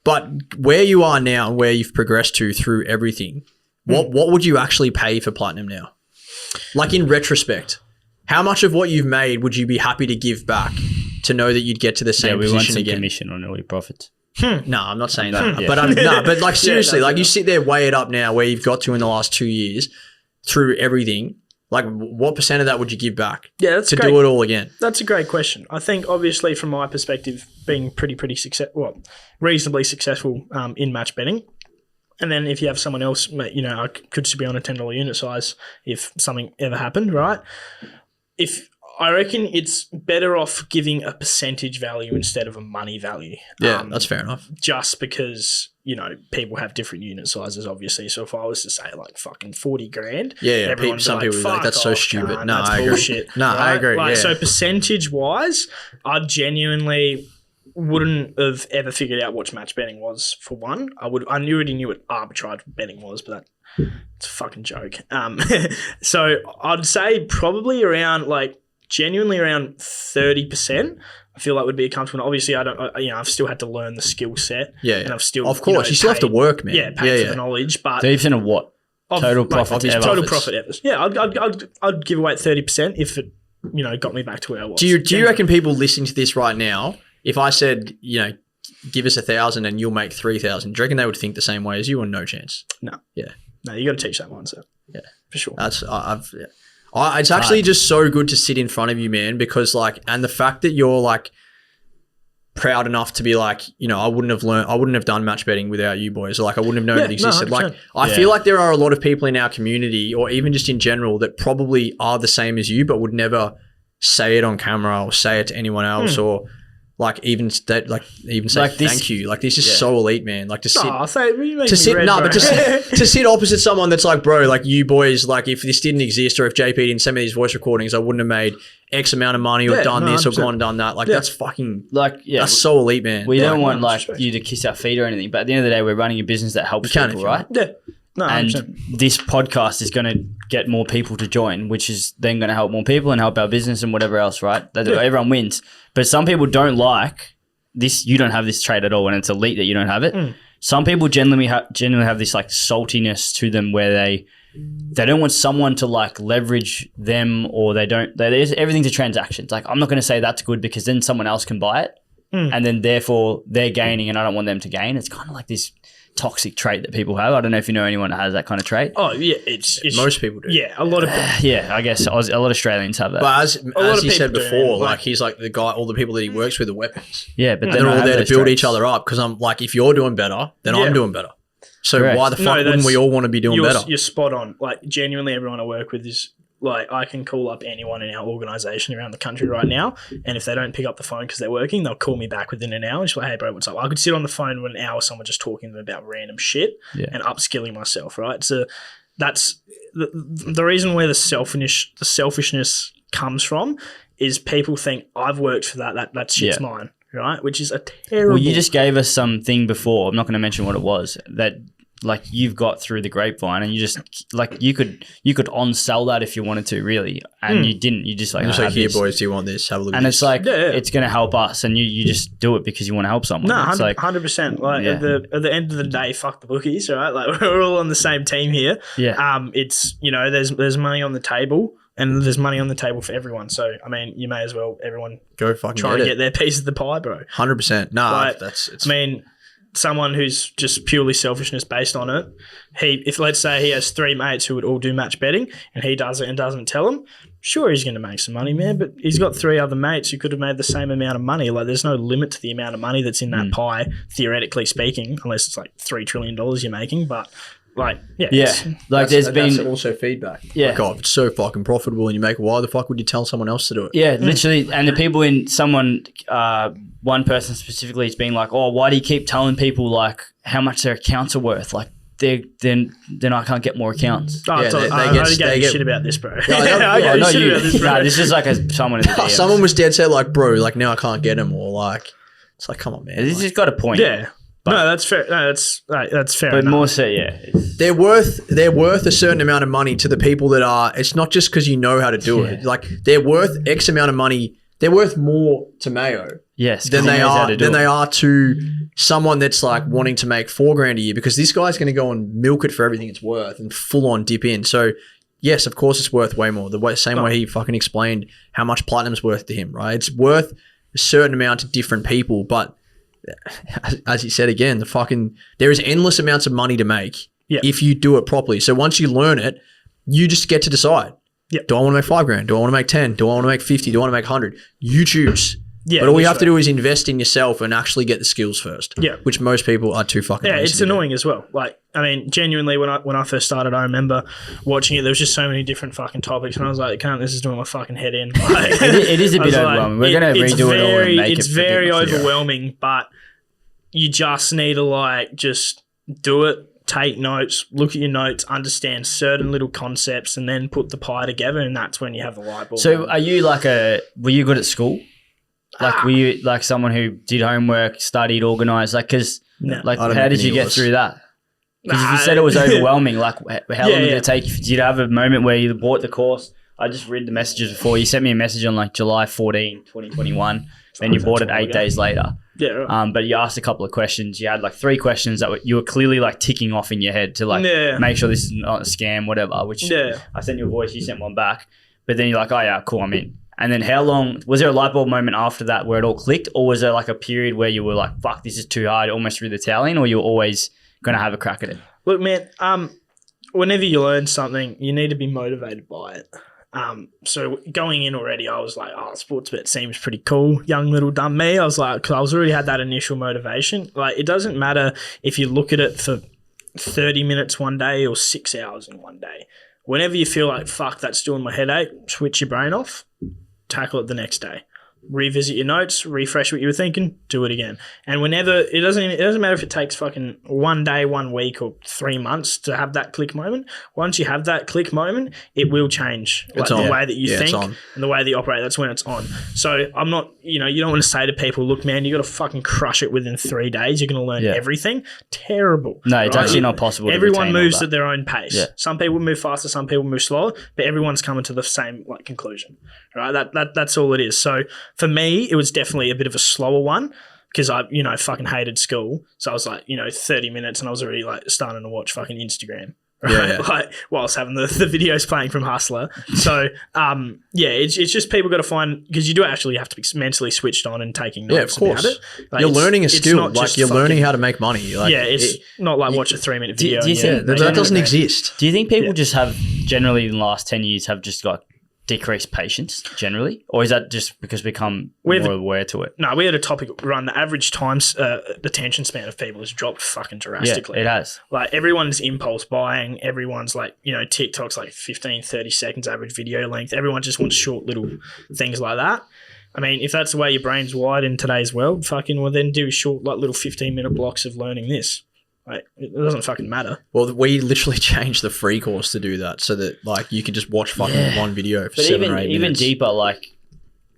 but where you are now and where you've progressed to through everything, what would you actually pay for Platinum now? Like in retrospect, how much of what you've made would you be happy to give back to know that you'd get to the same we want position some again? commission on all your profits. No, I'm not saying that. Yeah. But like seriously, that's like you enough. sit there, weigh it up now where you've got to in the last 2 years through everything. Like what percent of that would you give back Yeah, that's to great. do it all again? That's a great question. I think, obviously, from my perspective, being reasonably successful in match betting, and then if you have someone else, I could be on a $10 unit size if something ever happened, right? If I reckon it's better off giving a percentage value instead of a money value. Yeah, that's fair enough. Just because people have different unit sizes, obviously. So if I was to say like fucking 40 grand, Yeah, everyone would be some like, people would be like, "Fuck that's so off, stupid." cunt, No, that's I agree. bullshit. No, I agree, yeah. So percentage wise, I genuinely wouldn't have ever figured out what match betting was for one. I already knew what arbitrage betting was, but it's a fucking joke. So I'd say probably around genuinely around 30%. I feel like would be a comfortable. Obviously, I've still had to learn the skill set. Yeah, and I've still, of course, you still have to work, man. Yeah, pay for the knowledge, but 30% of what? Total profits ever. total profit ever. Yeah, I'd give away 30% if it got me back to where I was. Do you reckon people listening to this right now, if I said give us 1,000 and you'll make 3,000, do you reckon they would think the same way as you, or no chance? No. Yeah. No, you got to teach that mindset. Yeah, for sure. That's it's actually just so good to sit in front of you, man, because and the fact that you're proud enough to be I wouldn't have done match betting without you boys. I wouldn't have known it existed. 100%. I feel like there are a lot of people in our community, or even just in general, that probably are the same as you, but would never say it on camera or say it to anyone else or like even say like thank you. Like this is so elite, man. Like to sit to sit opposite someone that's like, bro, like you boys, like if this didn't exist or if JP didn't send me these voice recordings, I wouldn't have made X amount of money or done this or gone and done that. Like that's fucking that's so elite, man. We don't want like you to kiss our feet or anything, but at the end of the day, we're running a business that helps people, right? Yeah. No, and 100%. this podcast is going to get more people to join, which is then going to help more people and help our business and whatever else, right? Everyone wins. But some people don't like this. You don't have this trait at all, and it's elite that you don't have it. Some people genuinely have this like saltiness to them where they don't want someone to like leverage them, or everything's a transaction. It's like, I'm not going to say that's good because then someone else can buy it, and then therefore they're gaining, and I don't want them to gain. It's kind of like this toxic trait that people have. I don't know if you know anyone that has that kind of trait. Oh yeah, it's most people do. Yeah, a lot of yeah, I guess a lot of Australians have that. But as he said before, like he's like the guy, all the people that he works with are weapons. Yeah, but they're all there to build each other up. Because I'm like, if you're doing better, then I'm doing better. So why the fuck wouldn't we all want to be doing better? You're spot on. Like genuinely, everyone I work with is like, I can call up anyone in our organisation around the country right now, and if they don't pick up the phone because they're working, they'll call me back within an hour and just like, hey bro, what's up? I could sit on the phone for an hour with someone just talking to them about random shit and upskilling myself, right? So that's the reason where the selfishness comes from is people think I've worked for that shit's mine, right? Which is a terrible... Well, you just gave us something before, I'm not going to mention what it was, that like you've got through the grapevine, and you just like you could on-sell that if you wanted to, really, and you didn't. You just like, here boys, do you want this? Have a look. And at it's like it's going to help us, and you just do it because you want to help someone. No, 100%. Like at the end of the day, fuck the bookies, right? Like we're all on the same team here. Yeah. It's there's money on the table. And there's money on the table for everyone. So, I mean, you may as well, everyone go fucking try and get their piece of the pie, bro. 100%. No, like, I mean, someone who's just purely selfishness based on it, if let's say he has 3 mates who would all do match betting and he does it and doesn't tell them, sure, he's going to make some money, man, but he's got 3 other mates who could have made the same amount of money. Like, there's no limit to the amount of money that's in that pie, theoretically speaking, unless it's like $3 trillion you're making, but... Like, like there's been also feedback. Yeah, like, oh, if it's so fucking profitable and you make, why the fuck would you tell someone else to do it? Yeah, literally. And the people one person specifically has been like, oh, why do you keep telling people like how much their accounts are worth? Like then I can't get more accounts. Oh, yeah, they get shit about this, bro. Not you. No, this is like someone in the DMs. Someone was dead set like, bro, like now I can't get them, or like it's like, come on, man. This has got a point. Yeah. But, no, that's fair. No, that's fair. But enough. More so, yeah. They're worth a certain amount of money to the people that are. It's not just because you know how to do it. Like they're worth X amount of money. They're worth more to Mayo, than they are to someone that's like wanting to make $4,000 a year, because this guy's going to go and milk it for everything it's worth and full on dip in. So yes, of course, it's worth way more. The same way he fucking explained how much platinum's worth to him, right? It's worth a certain amount to different people, but. As he said again, there is endless amounts of money to make if you do it properly. So once you learn it, you just get to decide. Do I want to make $5,000? Do I want to make 10? Do I want to make 50? Do I want to make 100? You choose. Yeah, but all you have to do is invest in yourself and actually get the skills first. Yeah, which most people are too fucking. Yeah, it's annoying as well. Like, I mean, genuinely, when I first started, I remember watching it. There was just so many different fucking topics, and I was like, "Can't this is doing my fucking head in." Like, it is a bit overwhelming. We're going to redo it all and make it. It's very overwhelming, but you just need to like just do it. Take notes, look at your notes, understand certain little concepts, and then put the pie together, and that's when you have the light bulb. So, are you were you good at school? Like, were you like someone who did homework, studied, organised? Like, how did you get through that? Because if you said it was overwhelming, like, how long did it take? Did you have a moment where you bought the course? I just read the messages before. You sent me a message on like July 14, 2021, and you bought it 8 days later. Yeah. Right. But you asked a couple of questions. You had like 3 questions that you were clearly like ticking off in your head to like make sure this is not a scam, whatever. Which I sent you a voice, you sent one back. But then you're like, oh yeah, cool, I'm in. And then how long, was there a light bulb moment after that where it all clicked, or was there like a period where you were like, fuck, this is too hard, almost threw the towel in, or you were always going to have a crack at it? Look, man, whenever you learn something, you need to be motivated by it. So going in already, I was like, oh, Sportsbet seems pretty cool. Young little dumb me. I was like, because I was already had that initial motivation. Like, it doesn't matter if you look at it for 30 minutes one day or 6 hours in one day. Whenever you feel like, fuck, that's doing my headache, switch your brain off. tackle it the next day. Revisit your notes, refresh what you were thinking, do it again. And whenever it doesn't matter if it takes fucking 1 day, 1 week, or 3 months to have that click moment. Once you have that click moment, it will change the way that you think and the way that you operate. That's when it's on. So I'm not, you don't want to say to people, look, man, you got to fucking crush it within 3 days. You're going to learn everything. Terrible. No, it's actually not possible. Everyone moves at their own pace. Yeah. Some people move faster, some people move slower, but everyone's coming to the same conclusion. Right? That's all it is. So for me, it was definitely a bit of a slower one because I, fucking hated school. So I was like, 30 minutes and I was already like starting to watch fucking Instagram. Right? Yeah. Like whilst having the videos playing from Hustler. So, it's just people got to find, because you do actually have to be mentally switched on and taking notes about it. Like you're learning a skill. Like you're learning how to make money. Like, it's not like watch a 3-minute video. Do you think that doesn't exist? Do you think people just have generally in the last 10 years have just got decreased patience generally, or is that just because we become more aware to it? No, we had a topic run. The average attention span of people has dropped fucking drastically. Yeah, it has. Like everyone's impulse buying, everyone's like, TikTok's like 15, 30 seconds average video length. Everyone just wants short little things like that. I mean, if that's the way your brain's wired in today's world, then do short like little 15-minute blocks of learning this. Like, it doesn't fucking matter. Well, we literally changed the free course to do that so that like you could just watch fucking one video for 7 or 8 minutes. Even deeper, like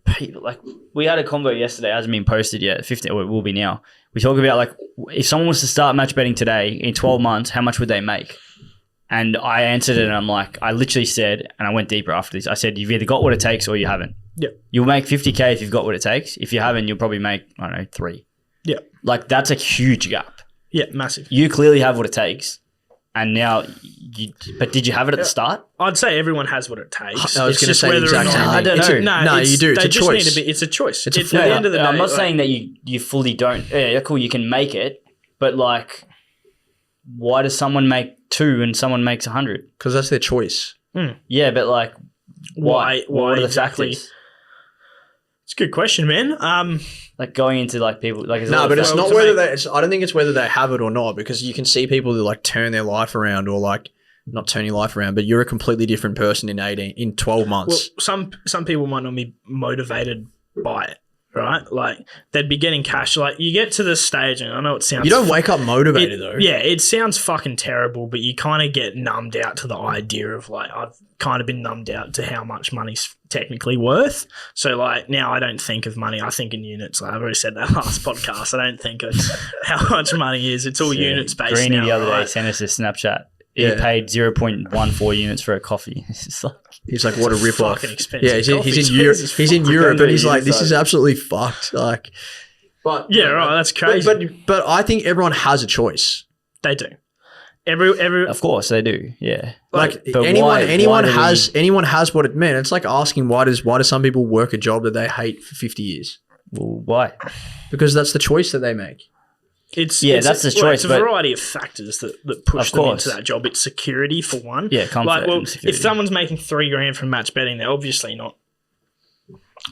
people, like we had a convo yesterday, it hasn't been posted yet. 15, or it will be now. We talk about like if someone was to start match betting today in 12 months, how much would they make? And I answered it, and I'm like, I literally said, and I went deeper after this. I said, you've either got what it takes or you haven't. Yeah. You'll make 50K if you've got what it takes. If you haven't, you'll probably make 3. Yeah. Like that's a huge gap. Yeah, massive. You clearly have what it takes, and now but did you have it at the start? I'd say everyone has what it takes. I was going to say the exact same thing. I don't know. No, you do. It's a choice. It's a choice. It's at the end of the day. I'm not saying that you fully don't. Yeah, cool. You can make it, but like, why does someone make 2 and someone makes 100? Because that's their choice. Yeah, but like, why? What are the factors? It's a good question, man. Like going into like people like but it's not whether they. I don't think it's whether they have it or not, because you can see people that like turn their life around, or like not turn your life around, but you're a completely different person in 12 months. Well, some people might not be motivated by it, right? Like they'd be getting cash. Like you get to this stage, and I know it sounds. You don't wake up motivated though. Yeah, it sounds fucking terrible, but you kind of get numbed out to the idea of like I've kind of been numbed out to how much money's technically worth. So like now I don't think of money, I think in units. Like I've already said that last podcast. I don't think of how much money is. It's all units based. Greeny now, the other day sent us a Snapchat. He paid 0.14 units for a coffee. He's like, what a rip off. Fucking expensive. Yeah, he's in Europe. He's in Europe, and he's like, this is absolutely fucked. Like, that's crazy. But I think everyone has a choice. They do. Every of course they do. Yeah. Like anyone has what it meant. It's like asking why do some people work a job that they hate for 50 years? Well, why? Because that's the choice that they make. That's the choice. It's a variety of factors that push them into that job. It's security for one. Yeah, comfort. Like, if someone's making $3,000 from match betting, they're obviously not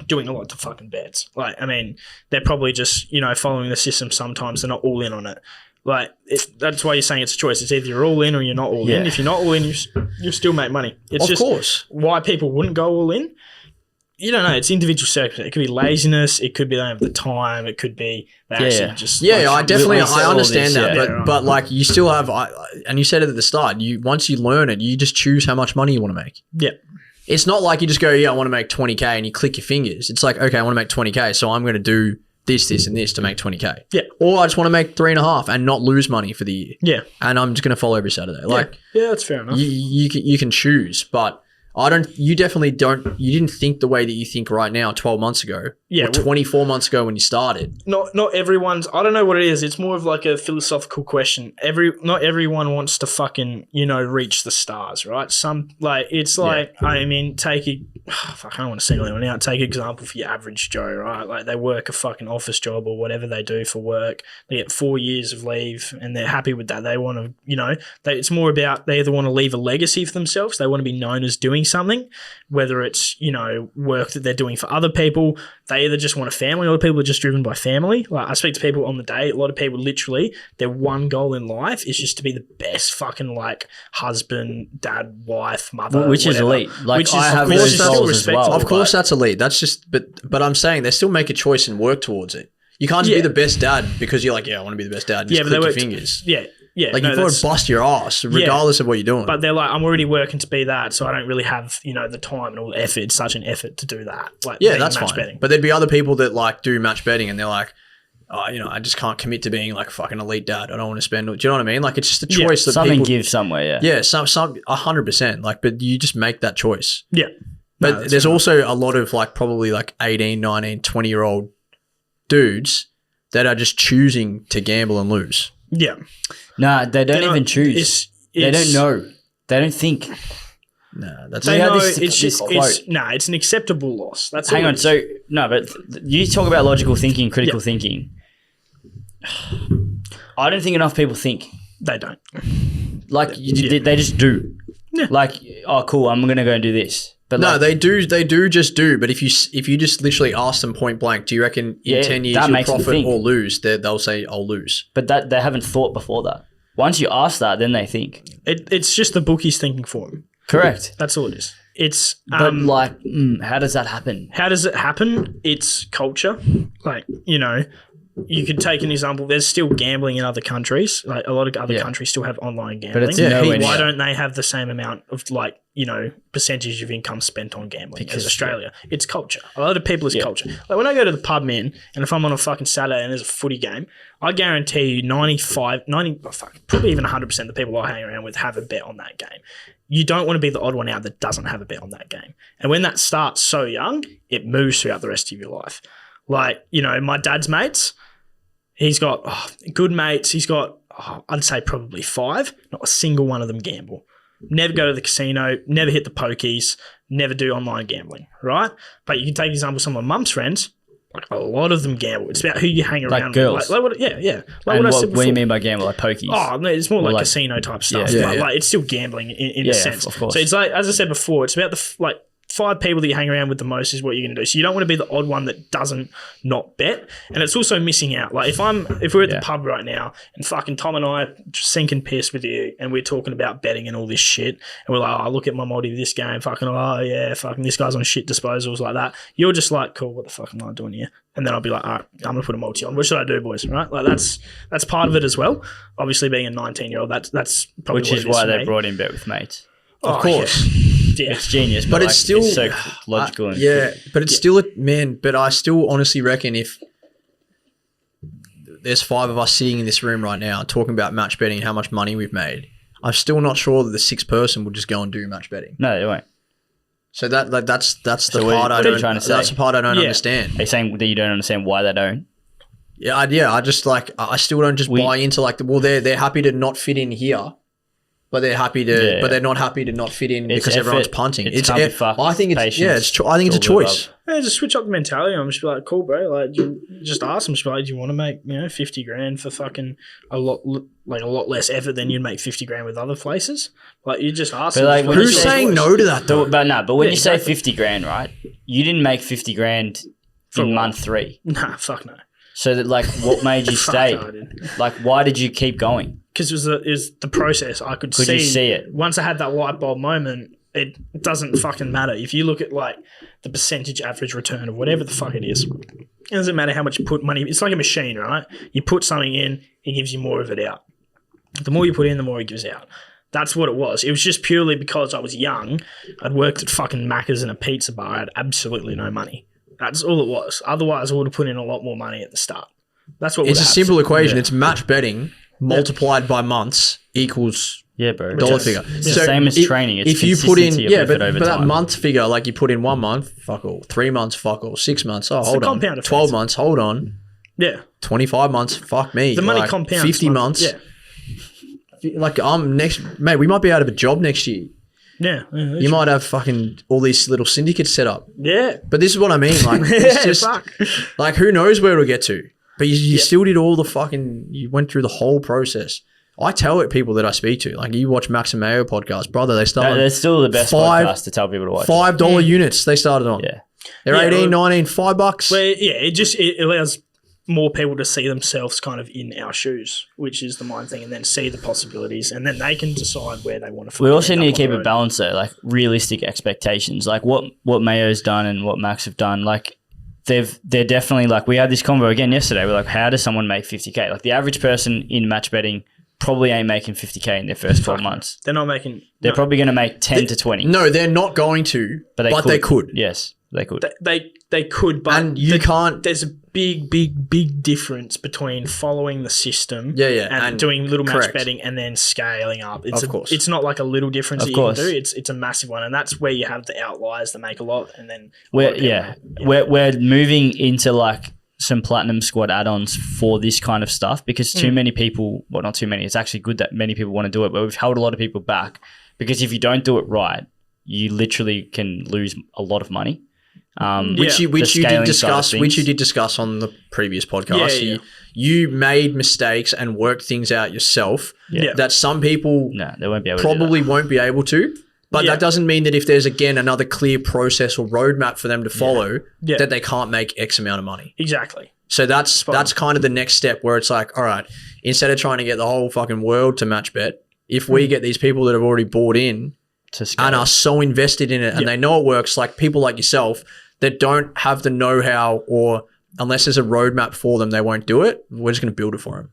doing a lot of fucking bets. Like, I mean, they're probably just following the system. Sometimes they're not all in on it. Like that's why you're saying it's a choice. It's either you're all in or you're not all in. If you're not all in, you still make money. It's of course. Why people wouldn't go all in. You don't know. It's individual circumstance. It could be laziness. It could be they don't have the time. It could be they actually just. Yeah, I understand that. But like you still have, and you said it at the start. Once you learn it, you just choose how much money you want to make. Yeah. It's not like you just go, I want to make 20K and you click your fingers. It's like, okay, I want to make 20K, so I'm going to do this, and this to make 20K. Yeah. Or I just want to make 3.5 and not lose money for the year. Yeah. And I'm just going to follow every Saturday. Like, yeah, that's fair enough. You can choose, but you definitely don't, you didn't think the way that you think right now 12 months ago. Yeah. Or 24 months ago when you started. Not everyone's, I don't know what it is. It's more of like a philosophical question. Not everyone wants to fucking, reach the stars, right? I mean, I don't want to single anyone out. Take an example for your average Joe, right? Like they work a fucking office job or whatever they do for work. They get 4 years of leave and they're happy with that. They want to, it's more about they either want to leave a legacy for themselves. They want to be known as doing something, whether it's, work that they're doing for other people. They either just want a family. A lot of people are just driven by family. Like I speak to people on the day. A lot of people literally, their one goal in life is just to be the best fucking like husband, dad, wife, mother, which whatever. is elite. Like Which is, I have of course, those that's goals as respectable. well. Of course, that's elite. That's just, but I'm saying they still make a choice and work towards it. You can't just be the best dad because you're like, I want to be the best dad. Just click your fingers. Yeah, Like you've got to bust your ass regardless of what you're doing. But they're like, I'm already working to be that, so I don't really have, the time and all the effort. It's such an effort to do that. Like, that's match fine. betting. But there'd be other people that like do match betting and they're like, I just can't commit to being like a fucking elite dad. I don't want to spend. Do you know what I mean? Like it's just a choice that something people gives somewhere. Yeah. Yeah, some 100%. Like, but you just make that choice. Yeah. But there's also a lot of like probably like 18, 19, 20-year-old dudes that are just choosing to gamble and lose. Yeah. Nah, they don't even choose. They don't know. They don't think. Nah, that's They know this quote. it's an acceptable loss. That's Hang all on. it is. So no, but you talk about logical thinking, critical thinking. I don't think enough people think. They don't. Like they just do. Yeah. Like, oh, cool, I'm gonna go and do this. But no, like, they do just do. But if you just literally ask them point blank, do you reckon in 10 years you'll profit or lose? They'll say I'll lose. But that they haven't thought before that. Once you ask that, then they think. It's just the bookies thinking for them. Correct. That's all it is. It's But how does that happen? how does it happen? It's culture. Like, you could take an example. There's still gambling in other countries. Like a lot of other countries still have online gambling. it's nowhere Why near. don't they have the same amount of percentage of income spent on gambling as Australia? It's culture. A lot of people is culture. Like when I go to the pub, man, and if I'm on a fucking Saturday and there's a footy game, I guarantee you 90, probably even 100% of the people I hang around with have a bet on that game. You don't want to be the odd one out that doesn't have a bet on that game. And when that starts so young, it moves throughout the rest of your life. Like, my dad's mates, he's got good mates. He's got, I'd say probably 5. Not a single one of them gamble. Never go to the casino, never hit the pokies, never do online gambling, right? But you can take example some of my mum's friends, like a lot of them gamble. It's about who you hang around girls. with. Like, yeah. Like what do you mean by gamble? Like pokies? Oh, no, it's more like casino type stuff. Yeah. But like it's still gambling in a sense. Of course. So it's like, as I said before, it's about the 5 people that you hang around with the most is what you're going to do. So you don't want to be the odd one that doesn't not bet. And it's also missing out. Like if we're at the pub right now and fucking Tom and I are sinking piss with you and we're talking about betting and all this shit and we're like, look at my multi this game, fucking, fucking this guy's on shit disposals like that. You're just like, cool, what the fuck am I doing here? And then I'll be like, all right, I'm going to put a multi on. What should I do, boys? Right? Like that's part of it as well. Obviously being a 19-year-old, that's probably Which what is it why for they me. brought in Bet with Mates. Of course. Yeah. It's genius, But it's still it's so logical. but it's still but I still honestly reckon if there's 5 of us sitting in this room right now talking about match betting and how much money we've made, I'm still not sure that the 6th person will just go and do match betting. No, they won't. So that's the what part are I you don't. trying to say? That's the part I don't understand. Are you saying that you don't understand why they don't? Yeah, I just like I still don't just buy into like they're happy to not fit in here. But they're happy to, but they're not happy to not fit in because everyone's punting. I think it's patience, I think it's a choice. Yeah, just switch up the mentality. I'm just like, cool, bro. Like, you just ask them, just be like, do you want to make 50 grand for fucking a lot less effort than you'd make 50 grand with other places? Like, you just ask them. Like, who's saying no to that though? But when you say 50 grand, right? You didn't make 50 grand in month 3. Nah, fuck no. So that what made you stay? No, I didn't. Like, why did you keep going? Because it was the process. I could you see it? Once I had that light bulb moment, it doesn't fucking matter. If you look at like the percentage average return of whatever the fuck it is, it doesn't matter how much you put money. It's like a machine, right? You put something in, it gives you more of it out. The more you put in, the more it gives out. That's what it was. It was just purely because I was young. I'd worked at fucking Macca's and a pizza bar. I had absolutely no money. That's all it was. Otherwise, I would have put in a lot more money at the start. That's what. It's a simple equation. It's match betting multiplied by months equals bro. dollar figure. It's the same as training. It's if you put in but that month figure, like you put in 1 month, fuck all. 3 months, fuck all. 6 months, hold on. 12 months, hold on. Yeah. 25 months, fuck me. The money compounds. 50 months. Yeah. Like mate, we might be out of a job next year. Yeah. You might have fucking all these little syndicates set up. Yeah. But this is what I mean. Like, it's just, like, who knows where it'll get to? But you still did all the fucking, you went through the whole process. I tell it people that I speak to, like you watch Max and Mayo podcast, brother, they started. They're still the best podcast to tell people to watch. $5 units they started on. Yeah. They're 18, 19, $5. Well, yeah, it allows more people to see themselves kind of in our shoes, which is the main thing, and then see the possibilities, and then they can decide where they want to. We also need to keep it balanced though, like realistic expectations, like what Mayo's done and what Max have done. Like they're definitely like, we had this convo again yesterday. We're like, how does someone make 50K? Like the average person in match betting probably ain't making 50K in their first 12 months. They're not making. They're probably going to make 10 to 20. No, they're not going to, but they could. Yes, they could. They could, but and you can't. There's a big difference between following the system, and doing little match betting and then scaling up. Of course, it's not like a little difference that you can do. It's a massive one, and that's where you have the outliers that make a lot, and then we're moving into like some platinum squad add-ons for this kind of stuff because too many people. Well, not too many. It's actually good that many people want to do it, but we've held a lot of people back because if you don't do it right, you literally can lose a lot of money. Which you did discuss on the previous podcast. You made mistakes and worked things out yourself that some people they won't be able won't be able to. But that doesn't mean that if there's again another clear process or roadmap for them to follow, that they can't make X amount of money. Exactly. So that's kind of the next step where it's like, all right, instead of trying to get the whole fucking world to match bet, if we get these people that have already bought in and are so invested in it and they know it works, like people like yourself that don't have the know-how or unless there's a roadmap for them, they won't do it. We're just going to build it for them.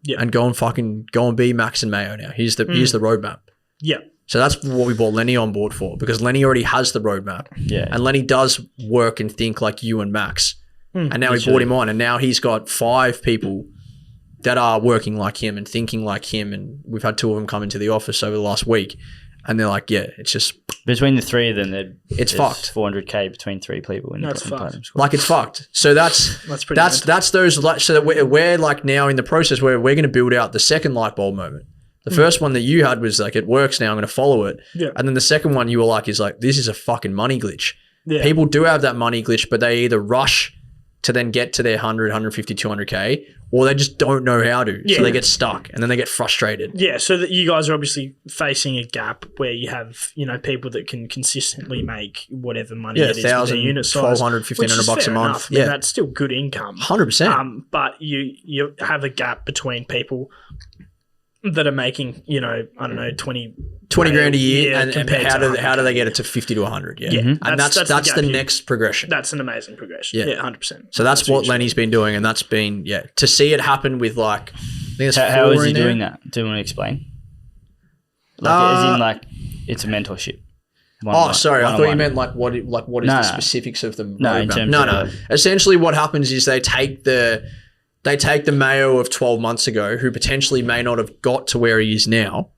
Yeah. And go and be Max and Mayo now. Here's the roadmap. Yeah. So that's what we brought Lenny on board for because Lenny already has the roadmap. Yeah. And Lenny does work and think like you and Max. And now we brought him on and now he's got 5 people that are working like him and thinking like him. And we've had 2 of them come into the office over the last week. And they're like, it's just... Between the 3 of them, it's fucked. 400K between 3 people. That's fucked. Like it's fucked. So that's those... So that we're like now in the process where we're going to build out the second Lightbulb moment. The first one that you had was like, it works now, I'm going to follow it. Yeah. And then the second one you were like, is like, this is a fucking money glitch. Yeah. People do have that money glitch, but they either rush to then get to their 100, 150, 200K, or they just don't know how to. Yeah. So they get stuck and then they get frustrated. Yeah, so that you guys are obviously facing a gap where you have, people that can consistently make whatever money it is with their unit size. $1,200, $1,500 a month. Enough. I mean, that's still good income. 100%. But you have a gap between people that are making, I don't know, 20 grand a year, and how do they get it to 50 to 100? Yeah, and that's the next progression. That's an amazing progression. Yeah, 100%. So that's what Lenny's been doing, and that's been to see it happen with like. I think how is he doing that? Do you want to explain? As in like it's a mentorship. Sorry, I thought you meant like what is the specifics of the roadmap? No. Essentially, what happens is they take the Mayo of 12 months ago, who potentially may not have got to where he is now,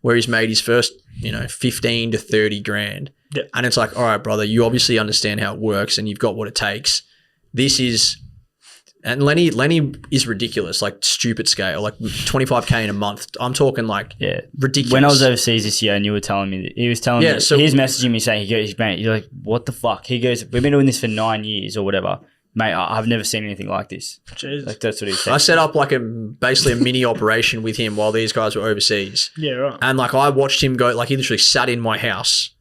where he's made his first, 15 to 30 grand. Yeah. And it's like, all right, brother, you obviously understand how it works and you've got what it takes. And Lenny is ridiculous, like stupid scale, like 25K in a month. I'm talking like ridiculous. When I was overseas this year and you were telling me, he was telling me, so he's messaging me saying, mate, you're like, what the fuck? He goes, we've been doing this for 9 years or whatever. Mate, I've never seen anything like this. Jeez. Like that's what he said. I set up like basically a mini operation with him while these guys were overseas. Yeah, right. And like I watched him go, like he literally sat in my house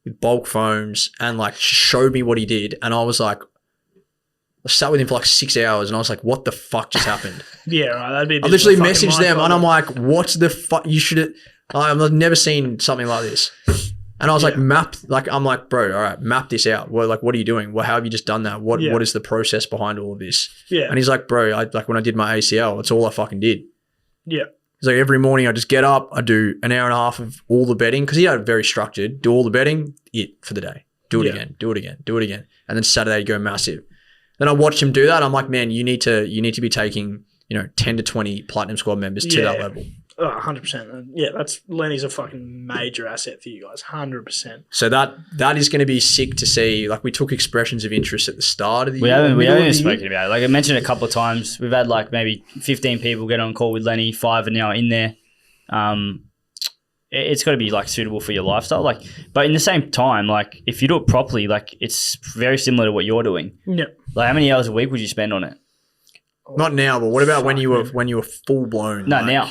with bulk phones and like showed me what he did. And I was like, I sat with him for like 6 hours and I was like, what the fuck just happened? Yeah, right. That'd be a bit I literally of a messaged them and I'm like, what the fuck? You should I've never seen something like this. And I was like, I'm like, bro, all right, map this out. Well, like, what are you doing? Well, how have you just done that? What is the process behind all of this? Yeah. And he's like, bro, when I did my ACL, that's all I fucking did. Yeah. He's like, every morning I just get up, I do an hour and a half of all the betting, because he had it very structured, do all the betting, for the day. Do it again, do it again, do it again. And then Saturday go massive. Then I watched him do that. I'm like, man, you need to be taking, 10 to 20 Platinum Squad members to that level. Oh, 100%. Yeah, Lenny's a fucking major asset for you guys. 100%. So that is going to be sick to see. Like we took expressions of interest at the start of the year. We haven't even spoken spoken about it. Like I mentioned a couple of times, we've had like maybe 15 people get on call with Lenny. 5 are now in there. It's got to be like suitable for your lifestyle. Like, but in the same time, like if you do it properly, like it's very similar to what you're doing. Yeah. Like how many hours a week would you spend on it? Not now, but what about when you were full blown? No, now.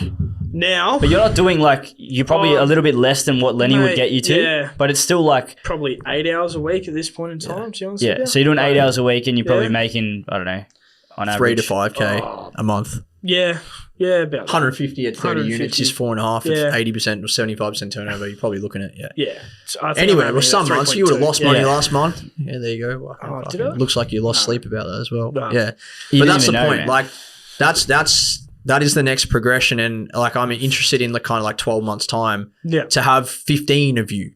Now, But you're not doing like you're probably a little bit less than what Lenny would mate, get you to. yeah. But it's still like probably 8 hours a week at this point in time, to be honest with you. so you're doing 8 hours a week and you're probably Yeah. making, I don't know, on 3 to average 5K a month. Yeah, about 150 at 30 units is 4.5. Yeah. It's 80% or 75% turnover. You're probably looking at Yeah. So I think Anyway, I'm well, some aiming at months you would have 3.2. lost money last month. Yeah, there you go. Well, Oh, fucking did I? looks like you lost sleep about that as well. No. Yeah, You but didn't that's the even know, point. man. Like, that is the next progression, and like I'm interested in the kind of like 12 months time Yeah. to have 15 of you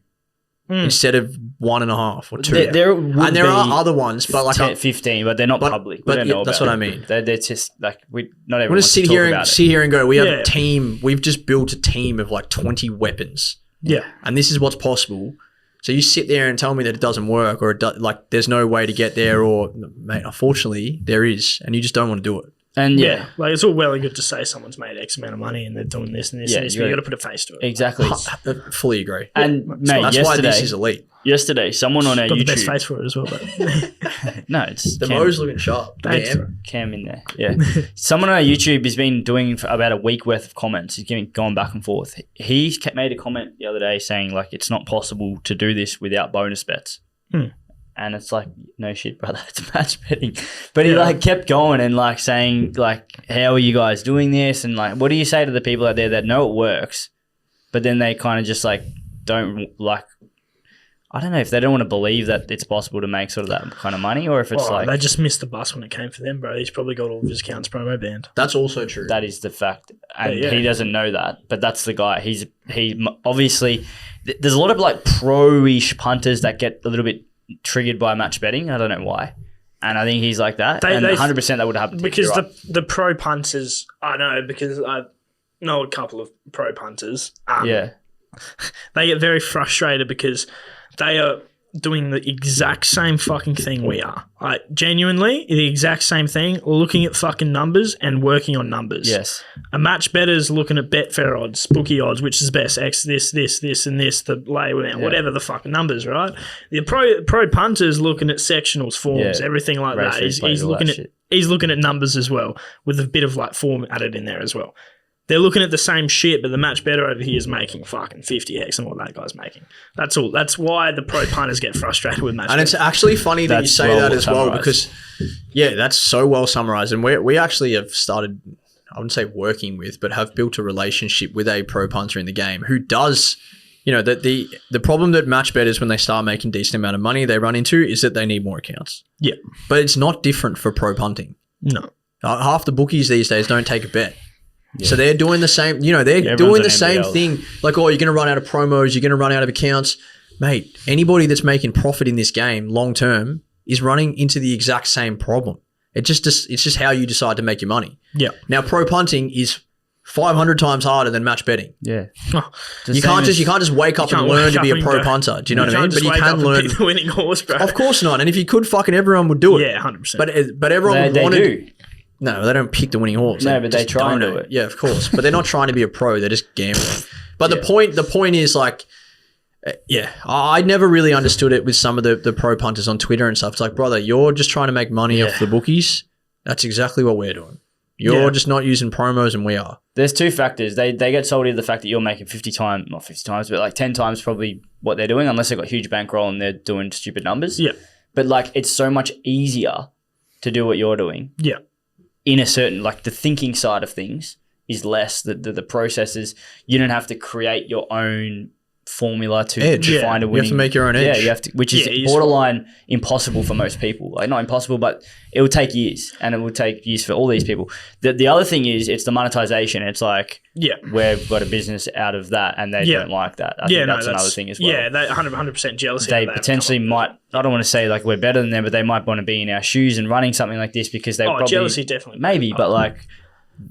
instead of 1.5 or 2. There would and there be are other ones, but like 10, 15, but they're not public. We but don't yeah, know that's about what I them. mean. They're just like not I'm everyone gonna wants to sit talk here and about it. sit here and go. We have Yeah. a team. We've just built a team of like 20 weapons. Yeah. And this is what's possible. So you sit there and tell me that it doesn't work, or like there's no way to get there, or mate, unfortunately there is, and you just don't want to do it. And Yeah. Like it's all well and good to say someone's made X amount of money and they're doing this and this Yeah, and this, you but you gotta- got to put a face to it. exactly. Fully agree. And mate, That's why this is elite. yesterday, someone on our Got the best YouTube. face for it as well, but No, it's The Cam, Mo's looking sharp. Thanks. Damn. Cam in there. Yeah, someone on our YouTube has been doing for about a week worth of comments. He's going back and forth. He made a comment the other day saying like it's not possible to do this without bonus bets. And it's like, no shit, brother. It's match betting. But he like kept going and like saying like, how are you guys doing this? And like, what do you say to the people out there that know it works, but then they kind of just like don't like, I don't know if they don't want to believe that it's possible to make sort of that kind of money, or if it's like they just missed the bus when it came for them, bro. He's probably got all of his accounts promo banned. That's also true. that is the fact, and Yeah. he doesn't know that. But that's the guy. He obviously there's a lot of like pro-ish punters that get a little bit triggered by match betting. I don't know why, and I think he's like that. And 100% that would happen because right. the pro punters. I know because I know a couple of pro punters. Yeah, They get very frustrated because they are doing the exact same fucking thing we are. Like, genuinely, the exact same thing, looking at fucking numbers and working on numbers. yes, A match bettor's looking at Betfair odds, bookie odds, which is best, X, this, and this, the lay amount, whatever the fucking numbers, right? The pro punter's looking at sectionals, forms, Yeah. everything like Race that. He's replays, all looking that at shit. he's looking at numbers as well, with a bit of like form added in there as well. They're looking at the same shit, but the match bettor over here is making fucking 50x on what that guy's making. That's all. That's why the pro punters get frustrated with match And it's actually funny that you That's say well that as well, summarised. because that's so well summarized. And we actually have started, I wouldn't say working with, but have built a relationship with a pro punter in the game who does, the problem that match bettors when they start making decent amount of money they run into is that they need more accounts. Yeah. But it's not different for pro punting. No. Half the bookies these days don't take a bet. So they're doing the same, they're everyone's doing an the same NBL. thing. Like, oh, you're going to run out of promos, you're going to run out of accounts. Mate, anybody that's making profit in this game long term is running into the exact same problem. It's just how you decide to make your money. Yeah. Now, pro punting is 500 times harder than match betting. yeah. You can't just wake up and can't learn wake to be up a and pro go- punter. Do you know what I mean? But But you can learn. the winning horse, bro. Of course not. And if you could, fucking everyone would do it. Yeah, 100%. But everyone They wanted. do. No, they don't pick the winning horse. No, but they just try and do donate. it. Yeah, of course. But they're not trying to be a pro. They're just gambling. But the point is like, I never really understood it with some of the pro punters on Twitter and stuff. It's like, brother, you're just trying to make money off the bookies. That's exactly what we're doing. You're just not using promos and we are. There's two factors. They get sold either the fact that you're making 50 times, not 50 times, but like 10 times probably what they're doing, unless they've got huge bankroll and they're doing stupid numbers. Yeah. But like it's so much easier to do what you're doing. Yeah. In a certain, like the thinking side of things is less. The process is you don't have to create your own formula to Edge. find a You winning. have to make your own edge. Yeah, you have to, which is borderline impossible for most people. Like not impossible, but it will take years, and it will take years for all these people. The other thing is it's the monetization. It's like we've got a business out of that, and they don't like that. I think that's another thing as well. Yeah, they 100% jealousy. They potentially might. I don't want to say like we're better than them, but they might want to be in our shoes and running something like this because they probably jealousy definitely maybe, but like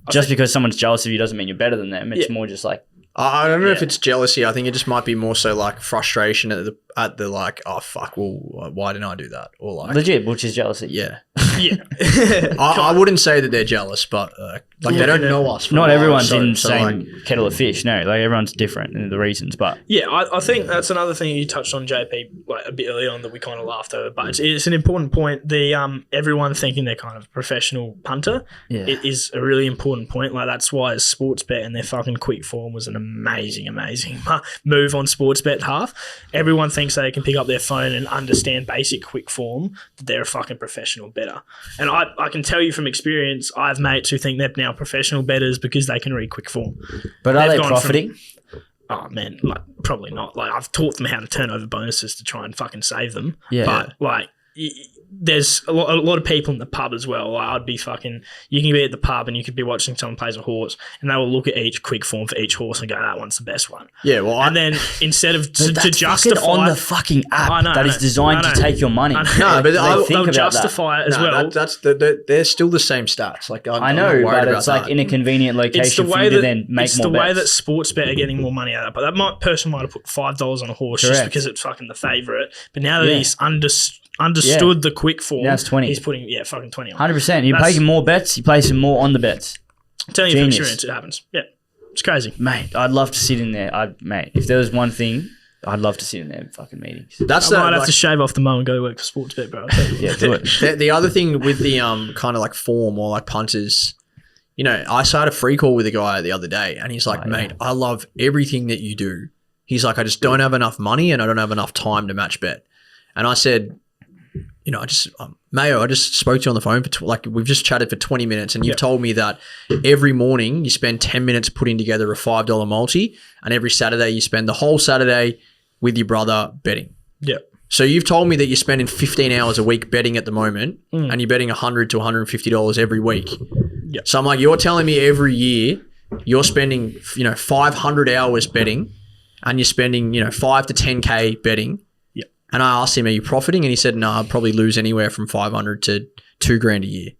just because someone's jealous of you doesn't mean you're better than them. It's more just like. I don't know if it's jealousy. I think it just might be more so like frustration at the like, oh fuck, well, why didn't I do that? Or like Legit, which is jealousy. yeah. Yeah. I wouldn't say that they're jealous, but like they don't know us. Not everyone's in the so same kettle of fish. No, like everyone's different in the reasons. But Yeah, I think that's another thing you touched on, JP, like a bit early on that we kind of laughed over, but it's an important point. The everyone thinking they're kind of a professional punter, it is a really important point. Like that's why Sportsbet and their fucking Quickform was an amazing move on Sportsbet half. Everyone thinks they can pick up their phone and understand basic Quickform, that they're a fucking professional bettor. And I can tell you from experience, I have mates who think they're now professional bettors because they can read Quickform. But are they profiting? Oh man, like probably not. Like I've taught them how to turn over bonuses to try and fucking save them. Yeah. But like there's a lot of people in the pub as well. Like I'd be fucking. You can be at the pub and you could be watching someone plays a horse, and they will look at each Quickform for each horse and go, "That one's the best one." Yeah, well, and then instead of to That's justify fucking on the fucking app that is designed to take your money. No, but they'll justify it as well. They're still the same stats. Like I know, but it's like in a convenient location for you to then make more bets. It's the way that Sportsbet are getting more money out of it. But that person might have put $5 on a horse just because it's fucking the favourite. But now that he's understood the Quickform, now it's 20. He's putting fucking 20 on. 100%. You're making more bets. You're placing more on the bets. I'm telling you from experience, it happens. Yeah, it's crazy, mate. I'd love to sit in there. Mate, if there was one thing, I'd love to sit in there in fucking meetings. I might have to shave off the mo and go to work for Sportsbet, bro. Yeah, do it. The other thing with the kind of like form or like punters, you know, I started a free call with a guy the other day, and he's like, "Mate, I love everything that you do." He's like, "I just don't have enough money and I don't have enough time to match bet." And I said, you know, Mayo, I just spoke to you on the phone for we've just chatted for 20 minutes, and you've told me that every morning you spend 10 minutes putting together a $5 multi, and every Saturday you spend the whole Saturday with your brother betting. Yeah. So you've told me that you're spending 15 hours a week betting at the moment, and you're betting $100 to $150 every week. Yeah. So I'm like, you're telling me every year you're spending, 500 hours betting, and you're spending, 5 to 10K betting. And I asked him, "Are you profiting?" And he said, "No, I'd probably lose anywhere from $500 to $2,000 a year."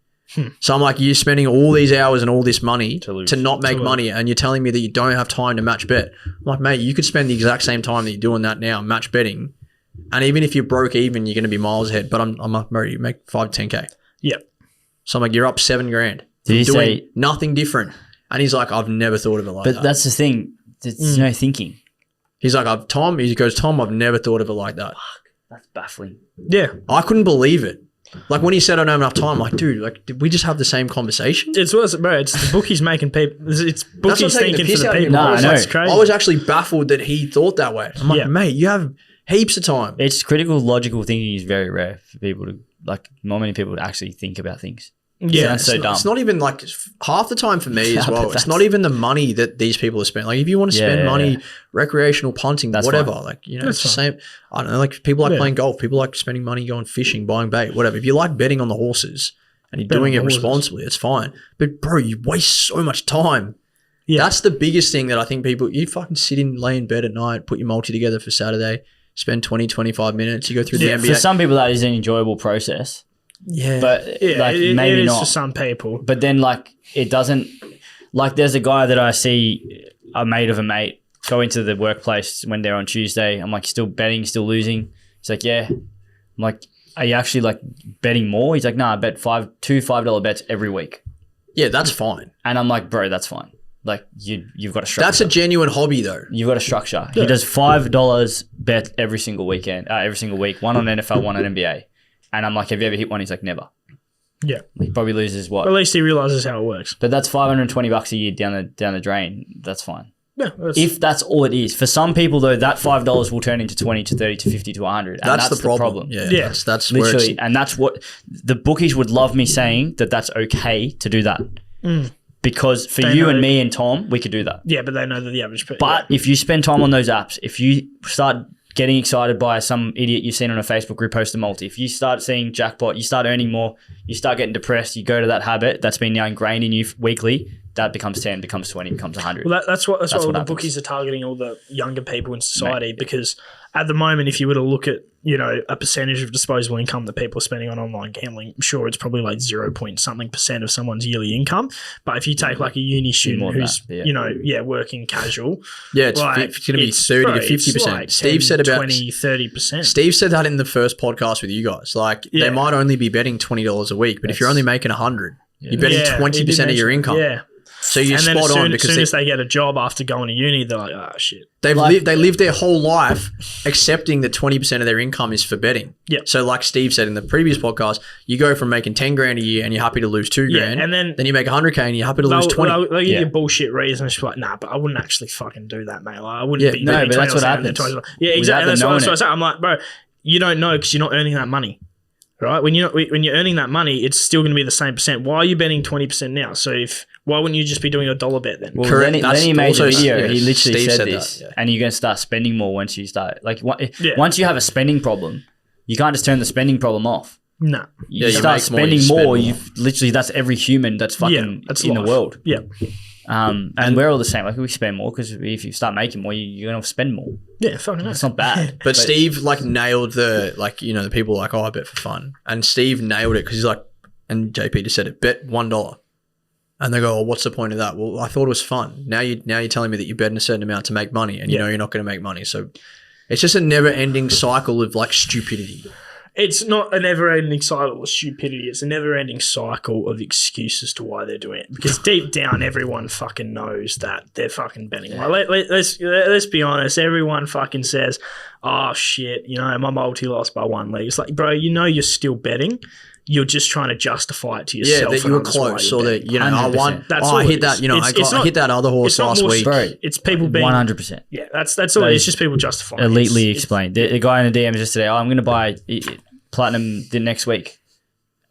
So I'm like, "You're spending all these hours and all this money to not make money, and you're telling me that you don't have time to match bet." I'm like, "Mate, you could spend the exact same time that you're doing that now match betting, and even if you're broke even, you're going to be miles ahead." But I'm like, "Bro, you make 5 to 10K." Yeah. So I'm like, "You're up $7,000. Did he doing say nothing different?" And he's like, "I've never thought of it like that." But that's the thing. There's no thinking. He's like, Tom, I've never thought of it like that. That's baffling. Yeah. I couldn't believe it. Like when he said I don't have enough time, I'm like, dude, like did we just have the same conversation? It's worse, bro. It's the bookies making people. It's bookies thinking for the people. No, I know. It's crazy. I was actually baffled that he thought that way. I'm like, mate, you have heaps of time. It's critical logical thinking is very rare for people to not many people to actually think about things. Yeah, it's so dumb. It's not even like half the time for me as well. It's not even the money that these people are spending. Like if you want to spend money, recreational punting, whatever, fine. Like, it's the same. I don't know, like people like playing golf. People like spending money going fishing, buying bait, whatever. If you like betting on the horses and you're doing it responsibly, it's fine. But bro, you waste so much time. Yeah. That's the biggest thing that I think you fucking lay in bed at night, put your multi together for Saturday, spend 20, 25 minutes, you go through the NBA. For some people that is an enjoyable process. Yeah, but maybe it not is for some people. But then, it doesn't. There's a guy that I see, a mate of a mate, go into the workplace when they're on Tuesday. I'm like, still betting, still losing. He's like, yeah. I'm like, are you actually betting more? He's like, no, I bet two $5 bets every week. Yeah, that's fine. And I'm like, bro, that's fine. Like you've got a structure. That's a genuine hobby though. You've got a structure. Yeah. He does $5 bet every single week, one on NFL, one on NBA. And I'm like, have you ever hit one? He's like, never. Yeah. He probably loses what? At least he realizes how it works. But that's $520 a year down the drain. That's fine. Yeah, if that's all it is. For some people though, that $5 will turn into 20 to 30 to 50 to 100. And that's the problem. Yeah. That's literally, and that's what the bookies would love me saying that's okay to do that. Because for you and me and Tom, we could do that. Yeah, but they know that the average person. But if you spend time on those apps, if you start getting excited by some idiot you've seen on a Facebook group post a multi, if you start seeing jackpot, you start earning more, you start getting depressed, you go to that habit that's been now ingrained in you weekly, that becomes 10, becomes 20, becomes 100. Well, that's what the bookies are targeting all the younger people in society, because at the moment, if you were to look at a percentage of disposable income that people are spending on online gambling, I'm sure it's probably like 0.something% of someone's yearly income. But if you take like a uni student who's, working casual. Yeah, it's going to be 30 to 50%. Like Steve said about 20, 30%. Steve said that in the first podcast with you guys. Like they might only be betting $20 a week, but if you're only making 100, you're betting 20% of your income. Yeah. So you're and then spot on because as soon as they get a job after going to uni, they're like, oh shit. They live their whole life accepting that 20% of their income is for betting. Yeah. So like Steve said in the previous podcast, you go from making 10 grand a year and you're happy to lose 2 grand. And then you make 100K and you're happy to lose 20. They'll give you bullshit reasons. Just like, nah, but I wouldn't actually fucking do that, mate. Like, I wouldn't be. No, but that's what happens. Yeah, exactly. That's what I say. I'm like, bro, you don't know because you're not earning that money. Right? When you're earning that money, it's still going to be the same percent. Why are you betting 20% now? So why wouldn't you just be doing a dollar bet then? Well, then he made a video. He literally Steve said this, that, and you're going to start spending more once you start. Like once you have a spending problem, you can't just turn the spending problem off. No. You start spending more. You've literally that's every human that's fucking in the world. Yeah. And we're all the same. Like we spend more because if you start making more, you're going to spend more. Yeah, fucking It's not bad. But Steve nailed the the people are like, oh, I bet for fun, and Steve nailed it because he's like, and JP just said it, bet $1, and they go, oh, what's the point of that? Well, I thought it was fun. Now you're telling me that you're betting a certain amount to make money, and you know you're not going to make money. So it's just a never-ending cycle of like stupidity. It's not a never-ending cycle of stupidity. It's a never-ending cycle of excuses to why they're doing it. Because deep down, everyone fucking knows that they're fucking betting. Yeah. Like, let's be honest. Everyone fucking says, "Oh shit, my multi lost by 1 leg." It's like, bro, you're still betting. You're just trying to justify it to yourself. Yeah, that you were close, or that I won. I hit that. I hit that other horse last week. Bro, it's people being 100%. Yeah, that's all. It's just people justifying. Elitely explained. The guy in the DMs yesterday. I'm going to buy platinum the next week.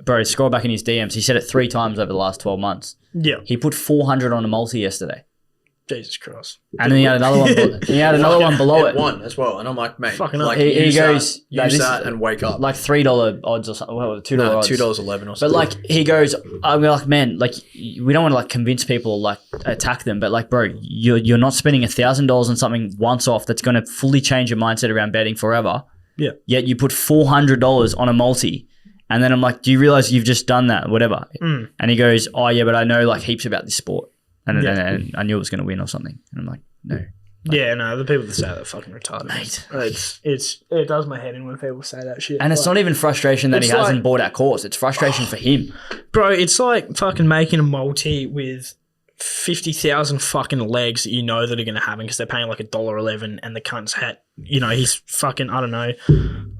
Bro, scroll back in his DMs. He said it 3 times over the last 12 months. Yeah, he put 400 on a multi yesterday. Jesus Christ! And then he had another one. He had another one below it. One as well, and I'm like, mate, fucking like he goes, use that and wake up. Like $3 odds or something. Well, $2 odds. $2.11 or something. But like he goes, I'm like, man, like we don't want to like convince people or like attack them, but like, bro, you're not spending $1,000 on something once off that's going to fully change your mindset around betting forever. Yeah. Yet you put $400 on a multi. And then I'm like, do you realize you've just done that? Whatever. Mm. And he goes, oh yeah, but I know like heaps about this sport. And I knew it was going to win or something. And I'm like, no. The people that say that are fucking retarded. Mate. It does my head in when people say that shit. And it's not even frustration that he hasn't bought our course. It's frustration for him. Bro, it's like fucking making a multi with 50,000 fucking legs that that are going to happen because they're paying like $1.11 and the cunt's hat, he's fucking, I don't know.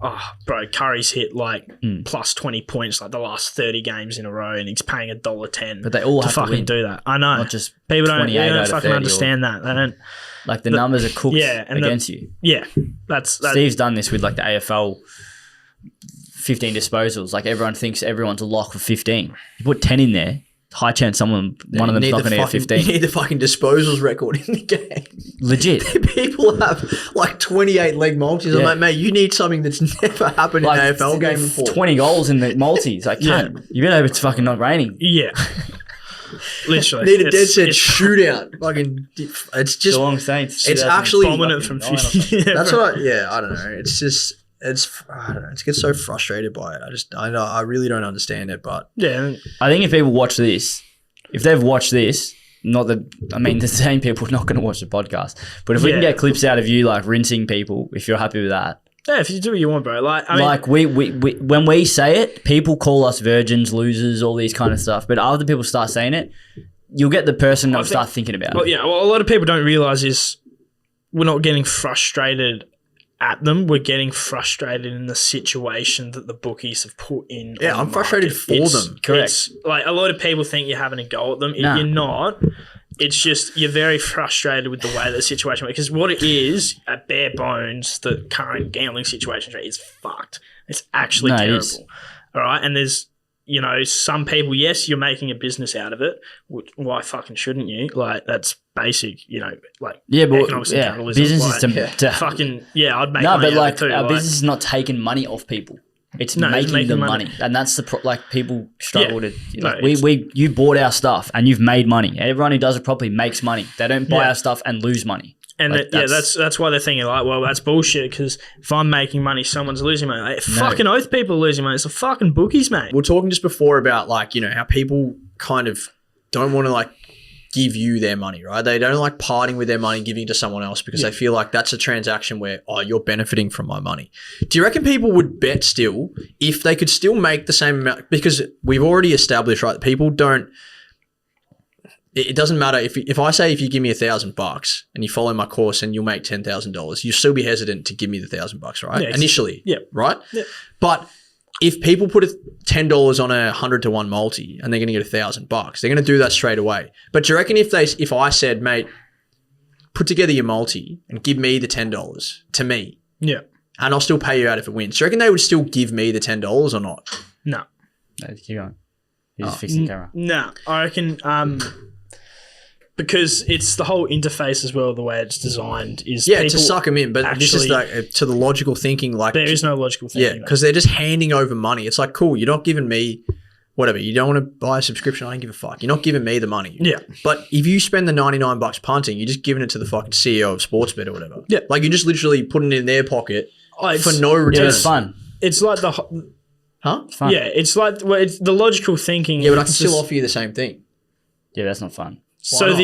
Oh, bro, Curry's hit like plus 20 points like the last 30 games in a row and he's paying $1.10. But they all have to fucking win. do that. I know. Not just people don't fucking understand that. They don't. Like the numbers are cooked against you. Yeah. That's Steve's done this with like the AFL 15 disposals. Like everyone thinks everyone's a lock for 15. You put 10 in there. High chance one of them's not going to get 15. You need the fucking disposals record in the game. Legit. People have like 28 leg multis. I'm like, mate, you need something that's never happened in an AFL game before. 20 goals in the multis. Like, you better hope it's fucking not raining. Yeah. Literally. Need a dead set shootout. Fucking, it's just. Geelong Saints. It's actually. Dominant from 50. That's what, I don't know. It's just. I don't know. It gets so frustrated by it. I really don't understand it, but yeah. I think if people watch this, if they've watched this, the same people are not going to watch the podcast, but if we can get clips out of you like rinsing people, if you're happy with that. Yeah, if you do what you want, bro. We when we say it, people call us virgins, losers, all these kind of stuff. But after people start saying it, you'll get the person that will start thinking about it. Yeah, a lot of people don't realize is we're not getting frustrated at them. We're getting frustrated in the situation that the bookies have put in. Yeah, I'm frustrated for them. Correct. It's like a lot of people think you're having a go at them. You're not. It's just you're very frustrated with the way the situation works. Because what it is, at bare bones, the current gambling situation is fucked. It's actually terrible. All right, and there's some people. Yes, you're making a business out of it. Why fucking shouldn't you? Like that's basic. Economics and capitalism. Business to fucking I'd make money out of it too. Our business is not taking money off people. It's making the money, and that's the people struggle to. You bought our stuff and you've made money. Everyone who does it properly makes money. They don't buy our stuff and lose money. And Like, that's why they're thinking like, well, that's bullshit because if I'm making money, someone's losing money. Like, fucking oath people are losing money. It's the fucking bookies, mate. We were talking just before about like, how people kind of don't want to like give you their money, right? They don't like parting with their money, giving it to someone else because they feel like that's a transaction where, you're benefiting from my money. Do you reckon people would bet still if they could still make the same amount? Because we've already established, right, that people don't, it doesn't matter if I say if you give me $1,000 and you follow my course and you'll make $10,000, you'll still be hesitant to give me the $1,000, right? Yeah, Initially, right? Yeah. But if people put $10 on a 100-to-1 multi and they're going to get $1,000, they're going to do that straight away. But do you reckon if I said, mate, put together your multi and give me the $10 to me, and I'll still pay you out if it wins, do you reckon they would still give me the $10 or not? No, keep going. You just fix the camera. No, I reckon because it's the whole interface as well, the way it's designed is to suck them in. But this is like to the logical thinking. Like there is no logical thinking. Yeah, because they're just handing over money. It's like, cool, you're not giving me whatever. You don't want to buy a subscription. I don't give a fuck. You're not giving me the money. Yeah. But if you spend the $99 punting, you're just giving it to the fucking CEO of Sportsbet or whatever. Yeah. Like you're just literally putting it in their pocket for no Yeah, return. it's fun. It's like the Huh? It's fun. yeah. It's like it's the logical thinking. Yeah, but I can still offer you the same thing. Yeah, that's not fun. So not?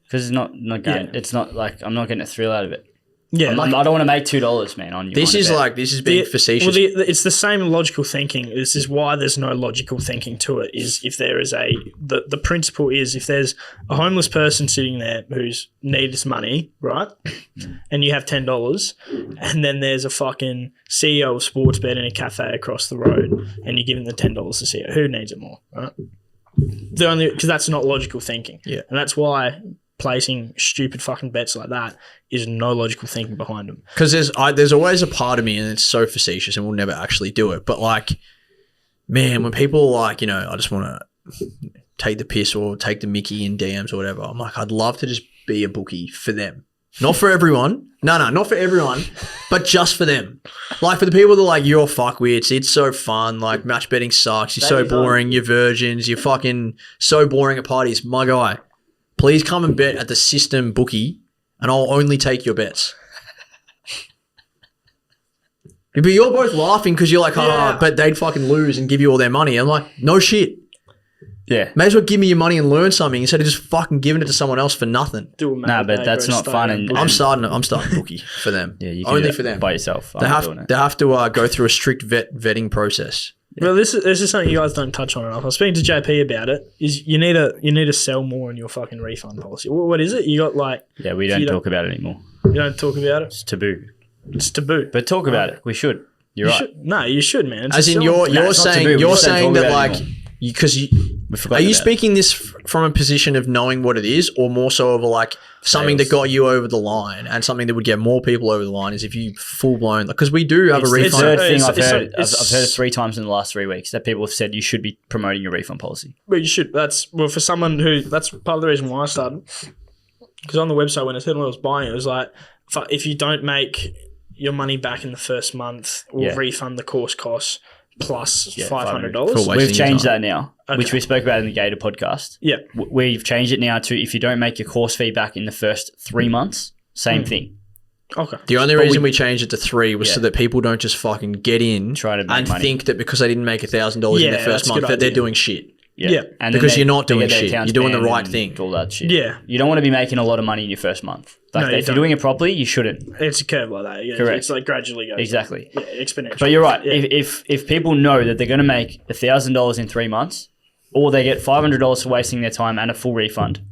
because it's not game. It's not like I'm not getting a thrill out of it. yeah, I don't want to make $2, man. On you. This is being facetious. Well, it's the same logical thinking. This is why there's no logical thinking to it. Is if there is the principle is if there's a homeless person sitting there who's needs money, right, and you have $10, and then there's a fucking CEO of Sportsbet in a cafe across the road, and you give him the $10 to CEO. Who needs it more, right? Because that's not logical thinking. Yeah, and that's why placing stupid fucking bets like that is no logical thinking behind them. Because there's always a part of me, and it's so facetious, and we'll never actually do it. But like, man, when people are like, I just want to take the piss or take the Mickey in DMs or whatever, I'm like, I'd love to just be a bookie for them, not for everyone. No, not for everyone, but just for them. Like for the people that are like, you're fuckwits, it's so fun. Like match betting sucks. You're so boring. You're virgins. You're fucking so boring at parties. My guy. Please come and bet at the system bookie, and I'll only take your bets. But you're both laughing because you're like, but they'd fucking lose and give you all their money. I'm like, no shit. Yeah. May as well give me your money and learn something instead of just fucking giving it to someone else for nothing. Nah, but that's not fun. And I'm starting bookie for them. Yeah, you can only do for them by yourself. They have to go through a strict vetting process. Well, this is something you guys don't touch on enough. I was speaking to JP about it. Is you need to sell more in your fucking refund policy. What is it? You got like we don't talk about it anymore. You don't talk about it. It's taboo. It's taboo. But talk about it. We should. You're right. No, you should, man. As in you're saying that like because are you speaking this from a position of knowing what it is, or more so of like something that got you over the line, and something that would get more people over the line is if you full blown, because we do have a refund. It's the third thing I've heard it 3 times in the last 3 weeks that people have said you should be promoting your refund policy. Well, you should. For someone who that's part of the reason why I started. Because on the website when I said when I was buying it, it was like if you don't make your money back in the first month, we'll refund the course costs plus $500. We've changed that now, which we spoke about in the Gator podcast. Yeah. We've changed it now to if you don't make your course fee back in the first 3 months, same thing. Okay. The only reason we changed it to 3 was so that people don't just fucking get in and money. Think that because they didn't make $1,000 in their first month that they're doing shit. Yeah. And because you're not doing shit. You're doing the right thing. All that shit. Yeah. You don't want to be making a lot of money in your first month. Like if you're doing it properly, you shouldn't. It's a curve like that. Yeah. Correct. It's like gradually goes. Exactly. Yeah, exponential. But you're right. Yeah. If people know that they're going to make $1,000 in 3 months, or they get $500 for wasting their time and a full refund,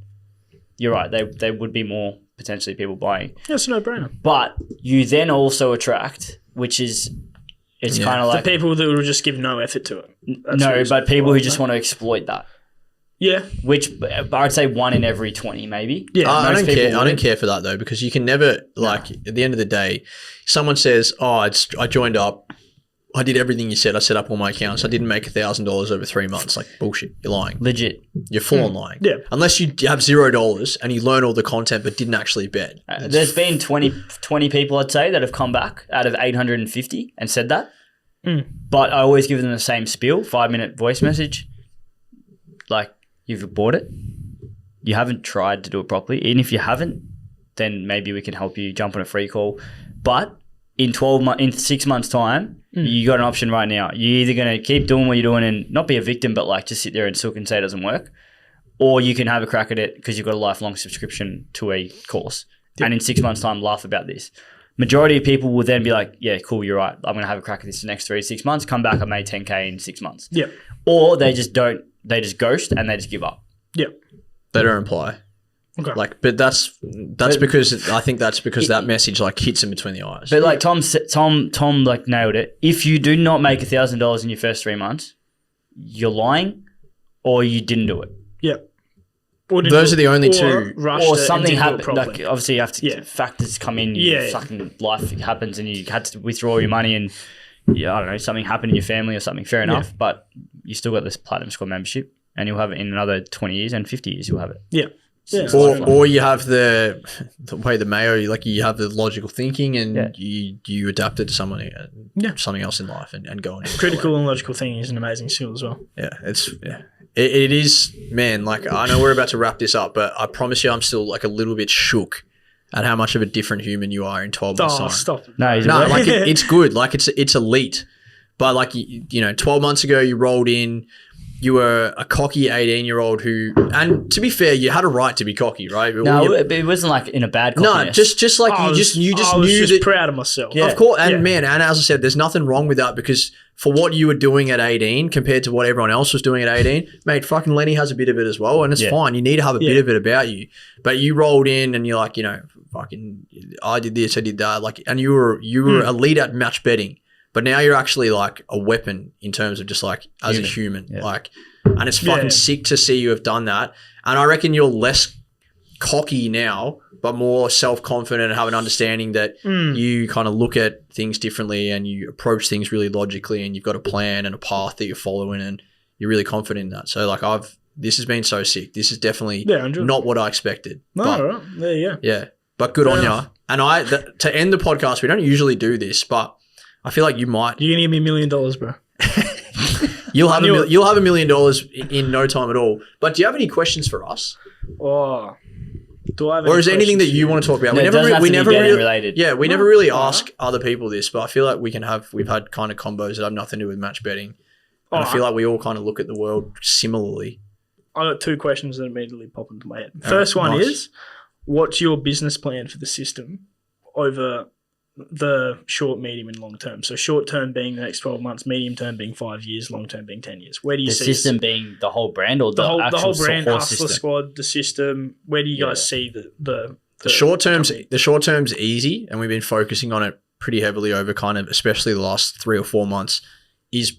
you're right. They would be more potentially people buying. That's a no-brainer. But you then also attract, which is... It's kind of like... The people that will just give no effort to it. But people who just want to exploit that. Yeah. Which I'd say 1 in every 20 maybe. Yeah. I don't care for that though, because you can never, at the end of the day, someone says, I joined up, I did everything you said, I set up all my accounts, I didn't make $1,000 over 3 months. Like, bullshit, you're lying. Legit. You're full on lying. Yeah. Unless you have $0 and you learn all the content but didn't actually bet. There's been 20 people, I'd say, that have come back out of 850 and said that. But I always give them the same spiel, 5-minute voice message. Like, you've bought it. You haven't tried to do it properly. And if you haven't, then maybe we can help you jump on a free call. But in 6 months' time, you got an option right now. You're either going to keep doing what you're doing and not be a victim, but like just sit there and suck and say it doesn't work, or you can have a crack at it because you've got a lifelong subscription to a course. And in 6 months' time, laugh about this. Majority of people will then be like, yeah, cool, you're right. I'm going to have a crack at this the next 3 to 6 months. Come back, I made 10K in 6 months. Yeah. Or they just don't, they just ghost and they just give up. Yeah. They don't reply. Okay. Like, but that's because I think that's because that message like hits them between the eyes. But like Tom like nailed it. If you do not make $1,000 in your first 3 months, you're lying or you didn't do it. Yeah. Those are the only two. Or something happened. Like obviously you have to factors come in. Yeah. Fucking life happens and you had to withdraw your money and I don't know, something happened in your family or something. Fair enough. But you still got this Platinum Squad membership and you'll have it in another 20 years and 50 years you'll have it. Yeah. Yeah. Or you have the way the Mayo, you have the logical thinking and you adapt it to something else in life and go on. Critical and logical thinking is an amazing skill as well. Yeah, it is, man. Like I know we're about to wrap this up, but I promise you, I'm still like a little bit shook at how much of a different human you are in 12 months' time. Stop. No, like it's good. Like it's elite, but like 12 months ago you rolled in. You were a cocky 18-year-old who, and to be fair, you had a right to be cocky, right? No, it wasn't like in a bad cockiness. No, just like you just knew that. Proud of myself. Yeah. Of course, and man, and as I said, there's nothing wrong with that because for what you were doing at 18 compared to what everyone else was doing at 18, mate, fucking Lenny has a bit of it as well, and it's fine. You need to have a bit of it about you, but you rolled in and you're like, fucking, I did this, I did that, like, and you were elite at match betting. But now you're actually like a weapon in terms of just like as a human. Like, and it's fucking sick to see you have done that. And I reckon you're less cocky now, but more self-confident and have an understanding that you kind of look at things differently and you approach things really logically and you've got a plan and a path that you're following and you're really confident in that. So like this has been so sick. This is definitely not what I expected. No, but, right. There you go. Yeah. But good on you. And to end the podcast, we don't usually do this, but I feel like you might. You're going to give me $1 million, bro. You'll have $1 million in no time at all. But do you have any questions for us? Oh, do I have? Or is there anything that you want to talk about? No, we never really ask other people this, but I feel like we've had kind of combos that have nothing to do with match betting. And I feel like we all kind of look at the world similarly. I got 2 questions that immediately pop into my head. First one is, what's your business plan for the system over the short, medium, and long term? So short term being the next 12 months, medium term being 5 years, long term being 10 years. Where do you see the system being the whole brand or the whole brand, horse Hustler system? Squad, the system? Where do you guys see the short term's easy, and we've been focusing on it pretty heavily over kind of especially the last 3 or 4 months. Is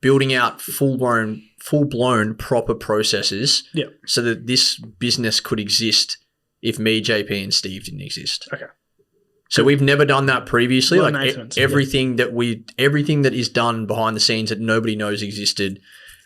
building out full blown proper processes, so that this business could exist if me, JP, and Steve didn't exist. Okay. So we've never done that previously. Well, like everything that is done behind the scenes that nobody knows existed,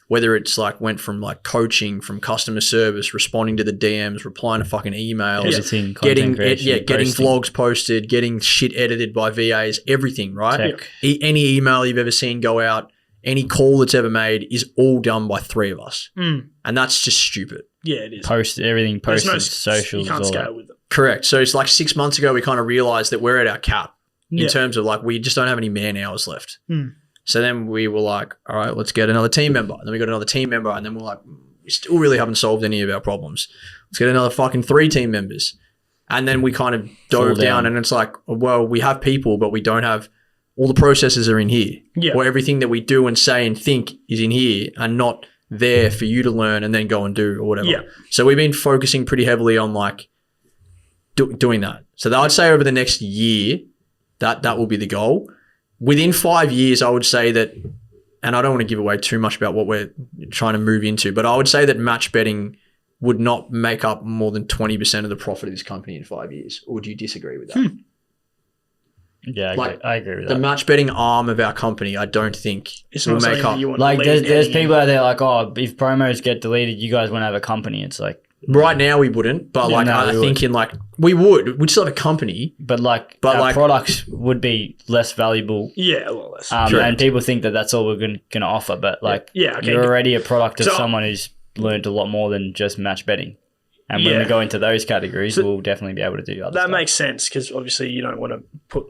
whether it's like went from like coaching, from customer service, responding to the DMs, replying to fucking emails, editing, getting vlogs posted, getting shit edited by VAs, everything, right? Any email you've ever seen go out, any call that's ever made is all done by 3 of us. And that's just stupid. Yeah, it is. Everything posted, socials. You can't scale with it. Correct. So it's like 6 months ago, we kind of realized that we're at our cap in terms of like, we just don't have any man hours left. So then we were like, all right, let's get another team member. And then we got another team member. And then we're like, we still really haven't solved any of our problems. Let's get another fucking 3 team members. And then we kind of dove down and it's like, well, we have people, but we don't have all the processes are in here. Or everything that we do and say and think is in here and not there for you to learn and then go and do or whatever. So we've been focusing pretty heavily on like doing that. So I'd say over the next year, that will be the goal. Within 5 years, I would say that, and I don't want to give away too much about what we're trying to move into, but I would say that match betting would not make up more than 20% of the profit of this company in 5 years. Or do you disagree with that? Yeah, I agree with that. The match betting arm of our company, I don't think will make up. Like there's people out there like, oh, if promos get deleted, you guys won't have a company. It's like, right now we wouldn't, but I think in like we would. We'd still have a company, but our products would be less valuable. Yeah, a lot less. And people think that that's all we're going to offer, but you're already a product of someone who's learned a lot more than just match betting. And when we go into those categories, we'll definitely be able to do other That stuff. makes sense because obviously you don't want to put,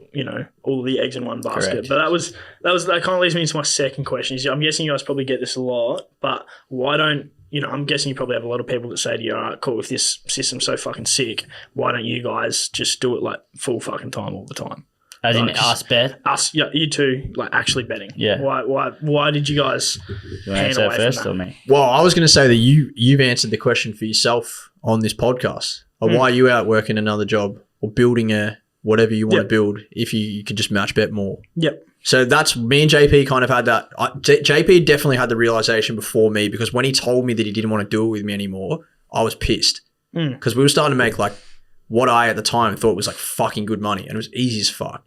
all the eggs in one basket. Correct. But that kind of leads me into my second question. I'm guessing you guys probably get this a lot, but why don't, I'm guessing you probably have a lot of people that say to you, all right, cool, if this system's so fucking sick, why don't you guys just do it like full fucking time all the time? As in us bet? Us, yeah, you two, like actually betting. Yeah. Why did you guys You want to pan answer away first from or that? me? Well, I was going to say that you've answered the question for yourself on this podcast. Why are you out working another job or building whatever you want to build if you could just match bet more? Yep. So that's me and JP kind of had that. JP definitely had the realization before me because when he told me that he didn't want to do it with me anymore, I was pissed because we were starting to make like what I at the time thought was like fucking good money and it was easy as fuck.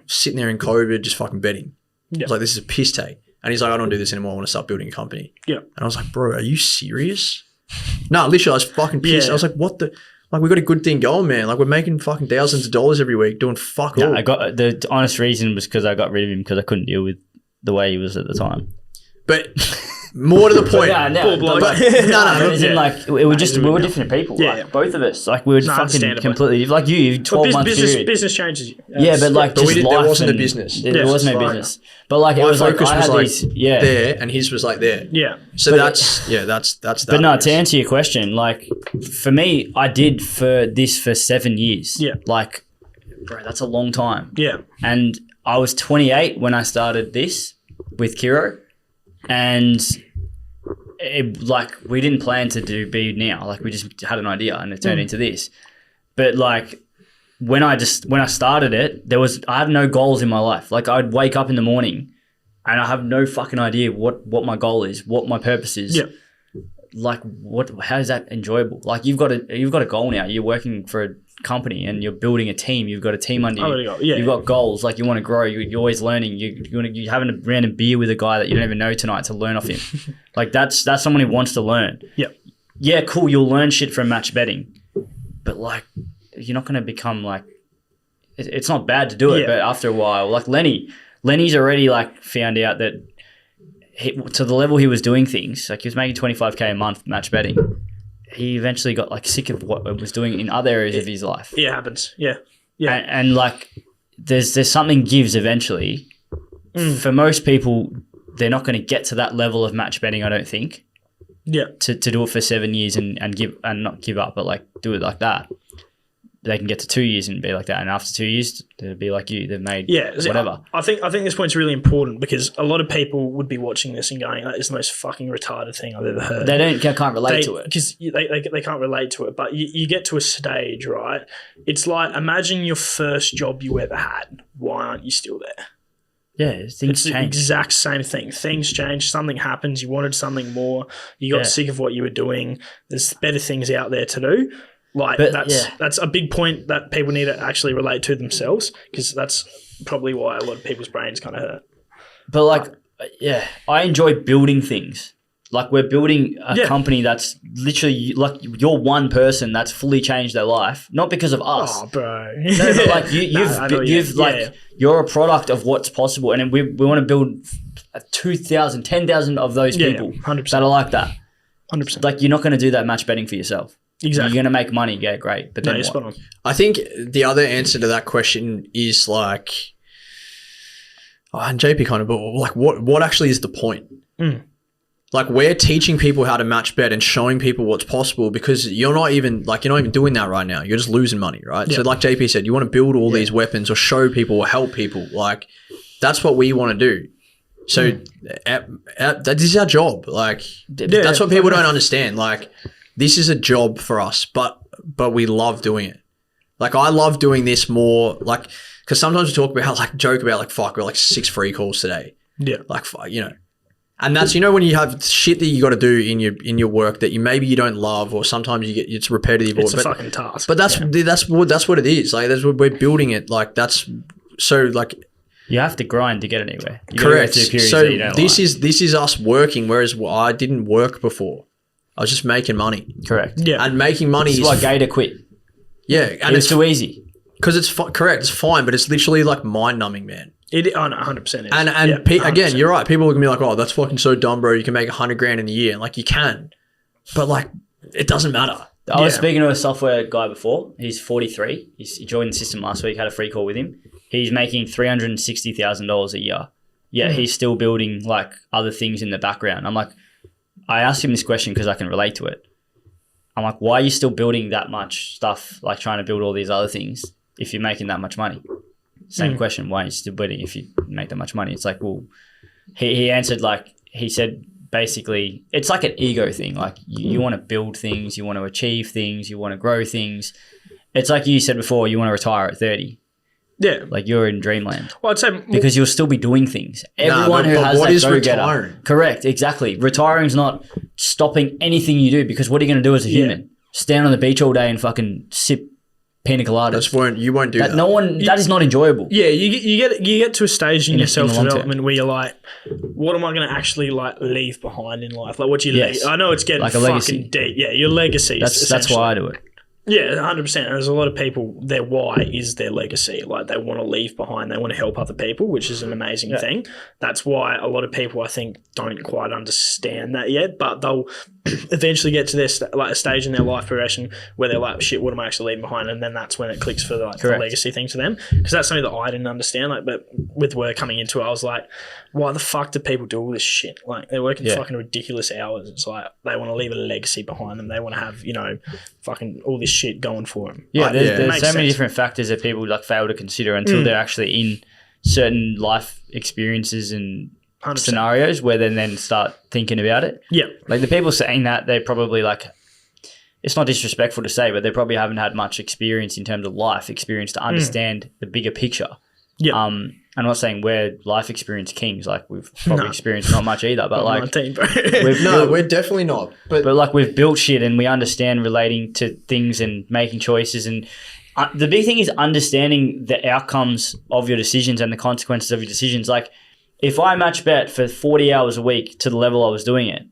Sitting there in COVID, just fucking betting. I was like, this is a piss take. And he's like, I don't do this anymore. I want to start building a company. Yeah. And I was like, bro, are you serious? No, literally, I was fucking pissed. Yeah. I was like, what the? Like, we got a good thing going, man. Like, we're making fucking thousands of dollars every week doing fuck all. I got the honest reason was because I got rid of him because I couldn't deal with the way he was at the time. But more to the point. Poor bloke. But, As in, like, we were different people. Yeah. Like, both of us. Like, we were fucking understandably. completely, like you 12 months period. Business changes you. Yeah, but like, But just there life wasn't a and- business. There was no Right. business. But like, it My was like, focus I was had like these, there and his was like there. Yeah. So that's that. But no, to answer your question, like, for me, I did for 7 years. Yeah. Like, bro, that's a long time. Yeah. And I was 28 when I started this with Kiro. And we didn't plan to be now. Like, we just had an idea and it turned into this. But like, when I started it, I had no goals in my life. Like, I'd wake up in the morning and I have no fucking idea what my goal is, what my purpose is. Yeah. Like, how is that enjoyable? Like, you've got a goal now. You're working for a company and you're building a team. You've got a team under you. You've got goals. Like, you want to grow. You're always learning. You're having a random beer with a guy that you don't even know tonight to learn off him. Like, that's someone who wants to learn. Yep. Yeah, cool. You'll learn shit from match betting, but like, you're not going to become like. It's not bad to do it, but after a while, like Lenny's already like found out that to the level he was doing things, like he was making $25K a month match betting. He eventually got like sick of what he was doing in other areas of his life. Yeah, it happens. Yeah. Yeah. And like, there's something gives eventually. For most people, they're not going to get to that level of match betting, I don't think. Yeah. To do it for 7 years and not give up, but like do it like that. They can get to 2 years and be like that, and after 2 years, they'll be like you. They've made whatever. I think this point's really important because a lot of people would be watching this and going, "That is the most fucking retarded thing I've ever heard." They can't relate to it because they can't relate to it. But you get to a stage, right? It's like, imagine your first job you ever had. Why aren't you still there? Yeah, things It's the change. exact same thing. Things change. Something happens. You wanted something more. You got sick of what you were doing. There's better things out there to do. Like, that's a big point that people need to actually relate to themselves, because that's probably why a lot of people's brains kind of hurt. But like, I enjoy building things. Like, we're building a company that's literally like, you're one person that's fully changed their life, not because of us. Oh, bro. No, but like you're a product of what's possible, and we want to build 2,000, 10,000 of those people 100%. that are like that. 100%. Like, you're not going to do that match betting for yourself. Exactly. You're going to make money, yeah, great. But then you're what? spot on. I think the other answer to that question is like, and JP kind of, but like, what actually is the point? Like, we're teaching people how to match bet and showing people what's possible, because you're not even doing that right now. You're just losing money, right? Yeah. So like JP said, you want to build all these weapons or show people or help people. Like, that's what we want to do. So this is our job. Like, that's what people don't understand. Like, this is a job for us, but we love doing it. Like, I love doing this more, like, because sometimes we talk about, like, joke about, like, fuck, we're like 6 free calls today. Yeah. Like, and that's, when you have shit that you got to do in your work that maybe you don't love, or sometimes it's repetitive. It's a fucking task. But that's what it is. Like, that's what we're building it. Like, that's so, like, you have to grind to get anywhere. You correct. Go through So that you don't this is us working, whereas I didn't work before. I was just making money. Correct. Yeah. And making money This is why Gator quit. Yeah, and It's too easy. because it's correct. It's fine, but it's literally like mind numbing, man. No, 100% is. And again, you're right. People are gonna be like, "Oh, that's fucking so dumb, bro. You can make $100,000 in a year." And like, you can, but like, it doesn't matter. I was speaking to a software guy before. He's 43. He joined the system last week. Had a free call with him. He's making $360,000 a year. Yeah, he's still building like other things in the background. I'm like, I asked him this question because I can relate to it. I'm like, why are you still building that much stuff, like trying to build all these other things if you're making that much money? Same question, why are you still building if you make that much money? It's like, well, he answered like, he said basically, it's like an ego thing. Like you want to build things, you want to achieve things, you want to grow things. It's like you said before, you want to retire at 30. Yeah. Like you're in dreamland. Well, I'd say because you'll still be doing things. Everyone who has that go-getter. Correct, exactly. Retiring is not stopping anything you do because what are you going to do as a human? Stand on the beach all day and fucking sip pina coladas. You won't do that. That is not enjoyable. Yeah, you get to a stage in your self-development where you're like, what am I going to actually like leave behind in life? Like what you leave? I know it's getting like fucking deep. Yeah, your legacy. That's why I do it. Yeah, 100%. There's a lot of people, their why is their legacy. Like they want to leave behind, they want to help other people, which is an amazing thing. That's why a lot of people, I think, don't quite understand that yet, but they'll eventually get to this like a stage in their life progression where they're like, shit, what am I actually leaving behind? And then that's when it clicks for like the legacy thing to them. Because that's something that I didn't understand. Like, but with work coming into it, I was like, why the fuck do people do all this shit? Like they're working fucking ridiculous hours. It's like they want to leave a legacy behind them. They want to have, fucking all this shit going for them. Yeah, like, there's so many different factors that people like fail to consider until they're actually in certain life experiences and 100%. Scenarios where they then start thinking about it. Yeah. Like the people saying that, they probably like, it's not disrespectful to say, but they probably haven't had much experience in terms of life experience to understand the bigger picture. Yeah. I'm not saying we're life experience kings. Like we've probably experienced not much either, but like 19, bro. We're definitely not. But like we've built shit and we understand relating to things and making choices. And the big thing is understanding the outcomes of your decisions and the consequences of your decisions. Like if I match bet for 40 hours a week to the level I was doing it,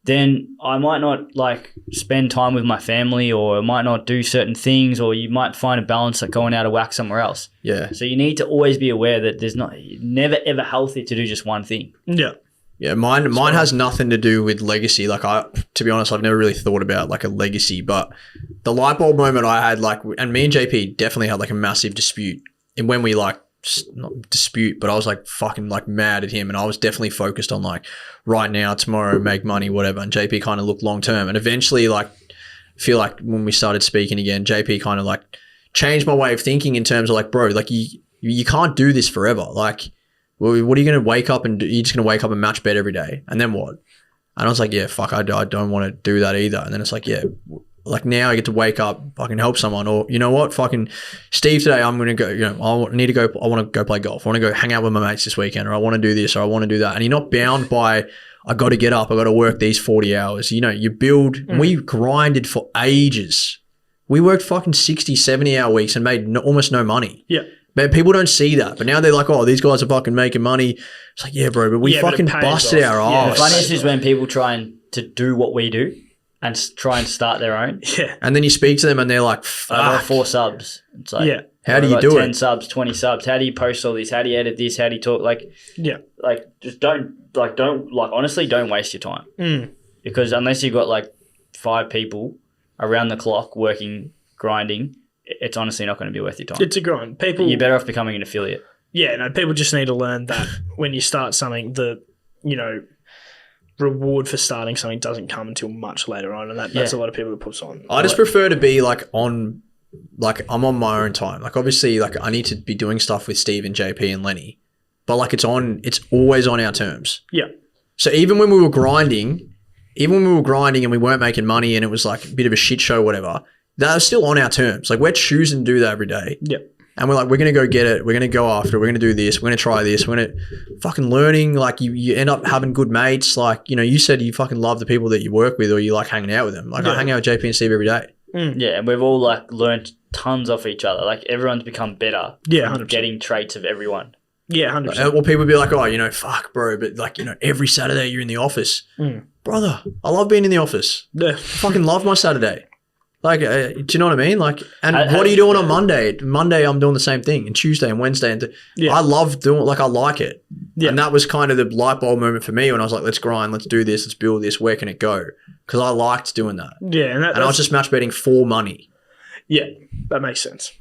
then I might not like spend time with my family, or I might not do certain things, or you might find a balance like going out of whack somewhere else. Yeah. So you need to always be aware that there's never ever healthy to do just one thing. Yeah. Yeah, mine has nothing to do with legacy. Like to be honest, I've never really thought about like a legacy, but the light bulb moment I had, like, and me and JP definitely had like a massive dispute. And when we like, not dispute, but I was like fucking like mad at him, and I was definitely focused on like right now, tomorrow, make money, whatever. And JP kind of looked long term, and eventually like I feel like when we started speaking again, JP kind of like changed my way of thinking in terms of like, bro, like you can't do this forever. Like, well, what are you going to wake up and do? You're just going to wake up and match bet every day, and then what? And I was like, yeah, fuck, I don't want to do that either. And then it's like, yeah, like now I get to wake up, fucking help someone, or you know what, fucking Steve, today I'm going to go, I want to go play golf. I want to go hang out with my mates this weekend, or I want to do this, or I want to do that. And you're not bound by, I got to get up, I got to work these 40 hours. You build, we grinded for ages. We worked fucking 60, 70 hour weeks and made almost no money. Yeah. But people don't see that. But now they're like, oh, these guys are fucking making money. It's like, yeah, bro, but we fucking busted our ass. The funniest is when people try to do what we do and try and start their own. Yeah. And then you speak to them and they're like, fuck. I got 4 subs. It's like, how do you do 10 subs, 20 subs. How do you post all this? How do you edit this? How do you talk? Like, like just don't honestly, don't waste your time. Because unless you've got like 5 people around the clock working, grinding, it's honestly not going to be worth your time. It's a grind. You're better off becoming an affiliate. Yeah, no, people just need to learn that when you start something, the reward for starting something doesn't come until much later on, and that's a lot of people that puts on. I just prefer to be like I'm on my own time. Like obviously, like I need to be doing stuff with Steve and JP and Lenny, but like it's always on our terms. Yeah. So even when we were grinding and we weren't making money and it was like a bit of a shit show, whatever, that was still on our terms. Like we're choosing to do that every day. Yeah. And we're like, we're going to go get it. We're going to go after it. We're going to do this. We're going to try this. We're going to fucking learning. Like you end up having good mates. Like, you said you fucking love the people that you work with or you like hanging out with them. Like I hang out with JP and Steve every day. Yeah. And we've all like learned tons off each other. Like everyone's become better. Yeah. 100%. Getting traits of everyone. Yeah. 100%. Well, people be like, oh, fuck bro. But like, every Saturday you're in the office. Brother, I love being in the office. Yeah. I fucking love my Saturday. Like, do you know what I mean? Like, and what are you doing on Monday? Monday, I'm doing the same thing, and Tuesday and Wednesday, and I love doing. Like, I like it, and that was kind of the light bulb moment for me when I was like, let's grind, let's do this, let's build this. Where can it go? Because I liked doing that. Yeah, and I was just match betting for money. Yeah, that makes sense.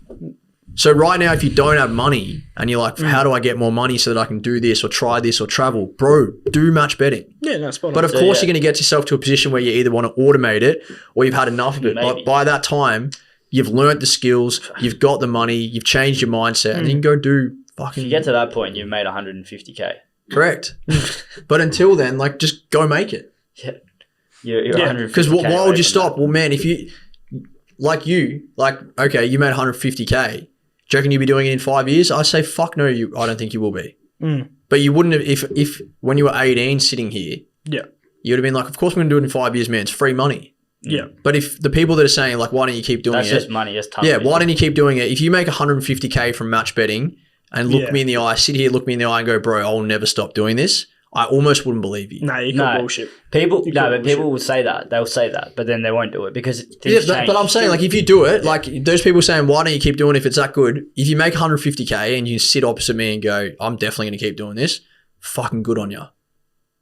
So right now, if you don't have money and you're like, how do I get more money so that I can do this or try this or travel? Bro, do match betting. Yeah, no, spot on. But of course, you're going to get yourself to a position where you either want to automate it or you've had enough of it. But by that time, you've learnt the skills, you've got the money, you've changed your mindset, and you can go do fucking... If you get to that point, you've made 150K. Correct. But until then, like, just go make it. Yeah. You're 150K. Because why would you stop? Well, man, if you... okay, you made 150K. Do you reckon you'll be doing it in 5 years? I say, fuck no, I don't think you will be. But you wouldn't have, if when you were 18 sitting here, you'd have been like, of course we're going to do it in 5 years, man. It's free money. Yeah. But if the people that are saying, like, why don't you keep doing That's it? just money. That's tough. Yeah, why don't you keep doing it? If you make 150K from match betting and look me in the eye, sit here, look me in the eye and go, bro, I'll never stop doing this, I almost wouldn't believe you. No, you call bullshit. People will say that. They'll say that, but then they won't do it because things change. But I'm saying, like, if you do it, like, those people saying, why don't you keep doing it if it's that good? If you make 150K and you sit opposite me and go, I'm definitely going to keep doing this, fucking good on you.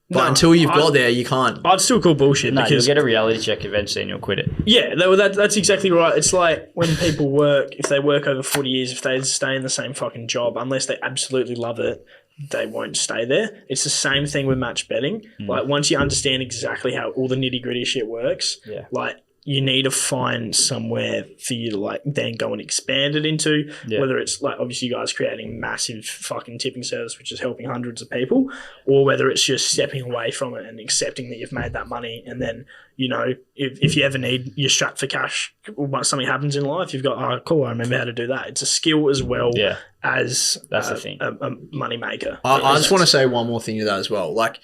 But until you've got there, you can't. I'd still call bullshit because you'll get a reality check eventually and you'll quit it. Yeah, that's exactly right. It's like when people work, if they work over 40 years, if they stay in the same fucking job, unless they absolutely love it, they won't stay there. It's the same thing with match betting. Like, once you understand exactly how all the nitty gritty shit works, like, you need to find somewhere for you to, like, then go and expand it into, whether it's, like, obviously you guys creating massive fucking tipping service, which is helping hundreds of people, or whether it's just stepping away from it and accepting that you've made that money. And then, you know, if you ever need, you're strapped for cash, once something happens in life, you've got, oh, cool, I remember how to do that. It's a skill as well as that's the thing. A money maker. I just want to say one more thing to that as well. Like,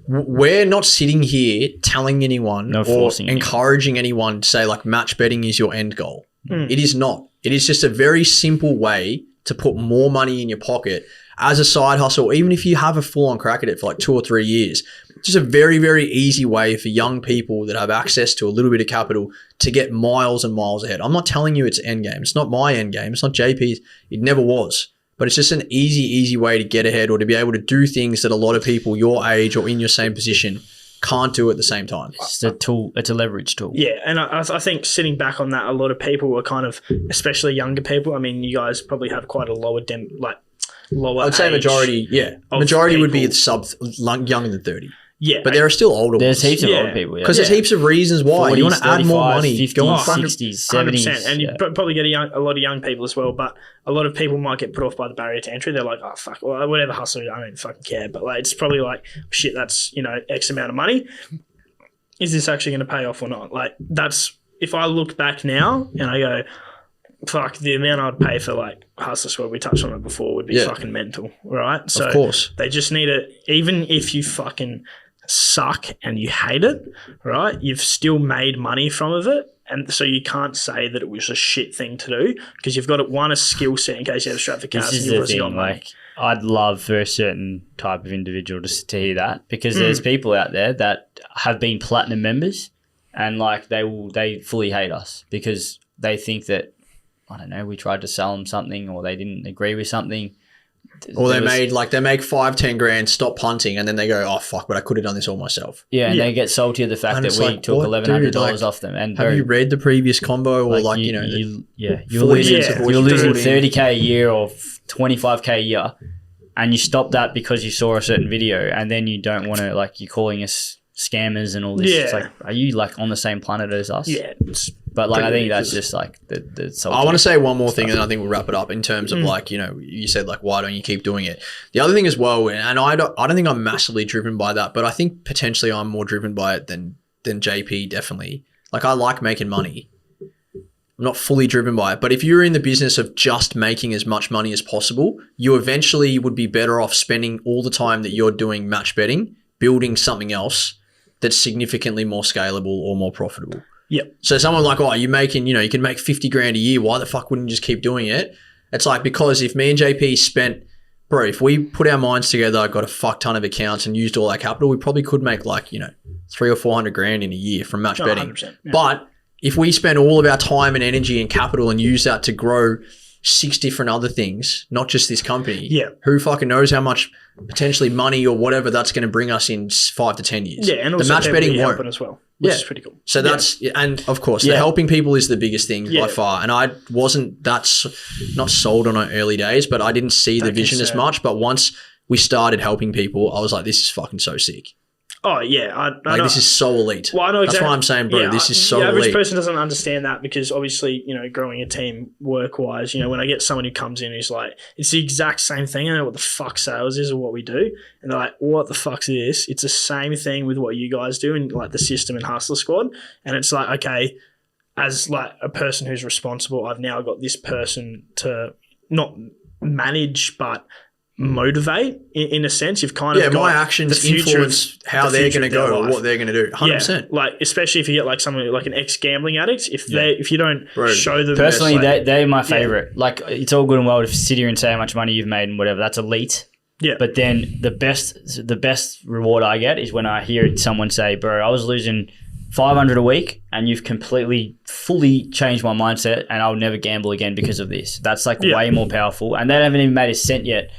we're not sitting here telling anyone or encouraging anyone to say, like, match betting is your end goal. It is not. It is just a very simple way to put more money in your pocket as a side hustle, even if you have a full-on crack at it for like 2 or 3 years. It's just a very, very easy way for young people that have access to a little bit of capital to get miles and miles ahead. I'm not telling you it's end game. It's not my end game. It's not JP's. It never was. But it's just an easy way to get ahead or to be able to do things that a lot of people your age or in your same position can't do at the same time. It's a tool. It's a leverage tool. Yeah, and I think sitting back on that, a lot of people are kind of, especially younger people. I mean, you guys probably have quite a lower I'd say majority, majority would be younger than 30. Yeah. But there are still older There's ones. heaps of older people. Because there's heaps of reasons why. 40s, you want to add more money. 50s, go on 60s, 70s. 100%. And you probably get a lot of young people as well, but a lot of people might get put off by the barrier to entry. They're like, oh, fuck, well, whatever hustle, I don't fucking care. But, like, it's probably like, shit, that's, you know, X amount of money. Is this actually going to pay off or not? Like, that's, if I look back now and I go, fuck, the amount I'd pay for, like, Hustler Squad, we touched on it before, would be fucking mental, right? So of course. They just need to, even if you fucking suck and you hate it, right, you've still made money from it. And so you can't say that it was a shit thing to do because you've got a skill set in case you have a strap for cash. This is the thing, like, I'd love for a certain type of individual to hear that because there's people out there that have been platinum members and, like, they fully hate us because they think that, I don't know, we tried to sell them something or they didn't agree with something. Or they make 5-10 grand, stop punting, and then they go, oh, fuck, but I could have done this all myself. Yeah, and they get salty at the fact that we took $1,100 off them. And have you read the previous combo or you're losing $30K a year or $25K a year and you stop that because you saw a certain video and then you don't want to, like, you're calling us scammers and all this. It's like, are you, like, on the same planet as us? Yeah. But, like, I think that's just, like, the I want to say one more thing and I think we'll wrap it up in terms of, like, you know, you said, like, why don't you keep doing it? The other thing as well, and I don't think I'm massively driven by that, but I think potentially I'm more driven by it than JP, definitely. Like, I like making money. I'm not fully driven by it. But if you're in the business of just making as much money as possible, you eventually would be better off spending all the time that you're doing match betting, building something else that's significantly more scalable or more profitable. Yep. So someone like, oh, you're making, you know, you can make 50 grand a year. Why the fuck wouldn't you just keep doing it? It's like, because if me and JP spent, bro, if we put our minds together, got a fuck ton of accounts and used all our capital, we probably could make, like, you know, 300 or 400 grand in a year from match betting. 100%, yeah. But if we spend all of our time and energy and capital and use that to grow 6 different other things, not just this company, who fucking knows how much potentially money or whatever that's going to bring us in 5 to 10 years. Yeah, and also the match betting won't as well, which is pretty cool. So that's, and of course, the helping people is the biggest thing by far. And I wasn't not sold on it early days, but I didn't see the vision as much. But once we started helping people, I was like, this is fucking so sick. Oh, yeah. I know. This is so elite. Well, I know exactly. That's why I'm saying, bro, this is so elite. The average person doesn't understand that because obviously, growing a team work-wise, when I get someone who comes in who's like, it's the exact same thing. I don't know what the fuck sales is or what we do. And they're like, what the fuck's this? It's the same thing with what you guys do in like the system and Hustler Squad. And it's like, okay, as like a person who's responsible, I've now got this person to not manage, but motivate in a sense. You've kind of got my actions influence how they're going to go or what they're going to do. 100%. Like especially if you get like someone like an ex-gambling addict, if you don't show them personally, they're my favorite. Like it's all good and well to sit here and say how much money you've made and whatever. That's elite. Yeah. But then the best reward I get is when I hear someone say, "Bro, I was losing 500 a week and you've fully changed my mindset and I'll never gamble again because of this." That's like way more powerful. And they haven't even made a cent yet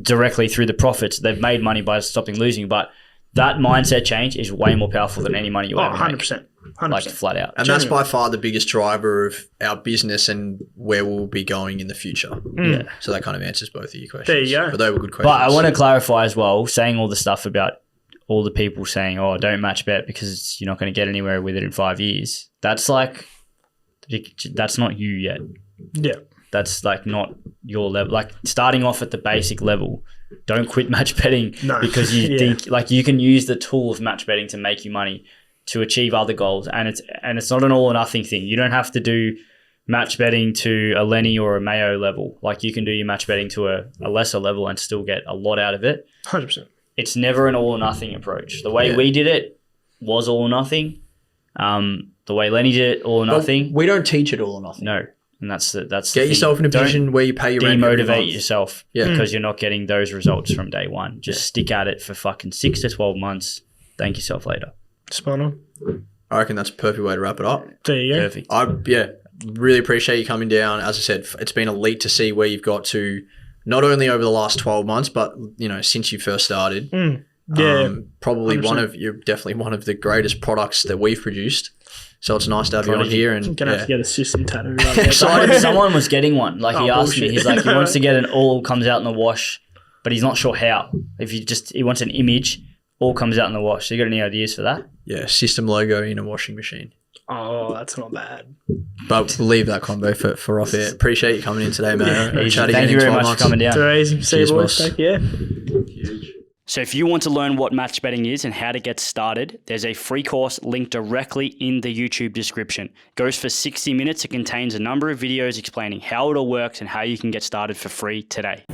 directly through the profits. They've made money by stopping losing, but that mindset change is way more powerful than any money you'll ever make. 100%. Like flat out. And that's by far the biggest driver of our business and where we'll be going in the future. Yeah. So that kind of answers both of your questions. There you go. But they were good questions. But I want to clarify as well, saying all the stuff about all the people saying, "Oh, don't match bet because you're not going to get anywhere with it in 5 years." That's like, that's not you yet. Yeah. That's like not your level. Like starting off at the basic level, don't quit match betting because you think like you can use the tool of match betting to make you money to achieve other goals. And it's not an all or nothing thing. You don't have to do match betting to a Lenny or a Mayo level. Like you can do your match betting to a lesser level and still get a lot out of it. 100%. It's never an all or nothing approach. The way we did it was all or nothing. The way Lenny did it, all or nothing. But we don't teach it all or nothing. No. And that's get yourself in a position where you pay your rent. Demotivate yourself because you're not getting those results from day one. Just stick at it for fucking 6 to 12 months. Thank yourself later. Spot on. I reckon that's a perfect way to wrap it up. There you go. Perfect. I really appreciate you coming down. As I said, it's been elite to see where you've got to, not only over the last 12 months, but since you first started. Probably 100%. You're definitely one of the greatest products that we've produced. So it's nice to have you on here. And I'm going to have to get a system tattoo right there. Someone was getting one. Like he asked me, he's like, he wants to get an all comes out in the wash, but he's not sure how. He wants an image, all comes out in the wash. So you got any ideas for that? Yeah, system logo in a washing machine. Oh, that's not bad. But we'll leave that combo for off air. Appreciate you coming in today, man. Thank you very much for coming down. It's amazing. See you, boys. Take care. Huge. So if you want to learn what match betting is and how to get started, there's a free course linked directly in the YouTube description. It goes for 60 minutes. It contains a number of videos explaining how it all works and how you can get started for free today.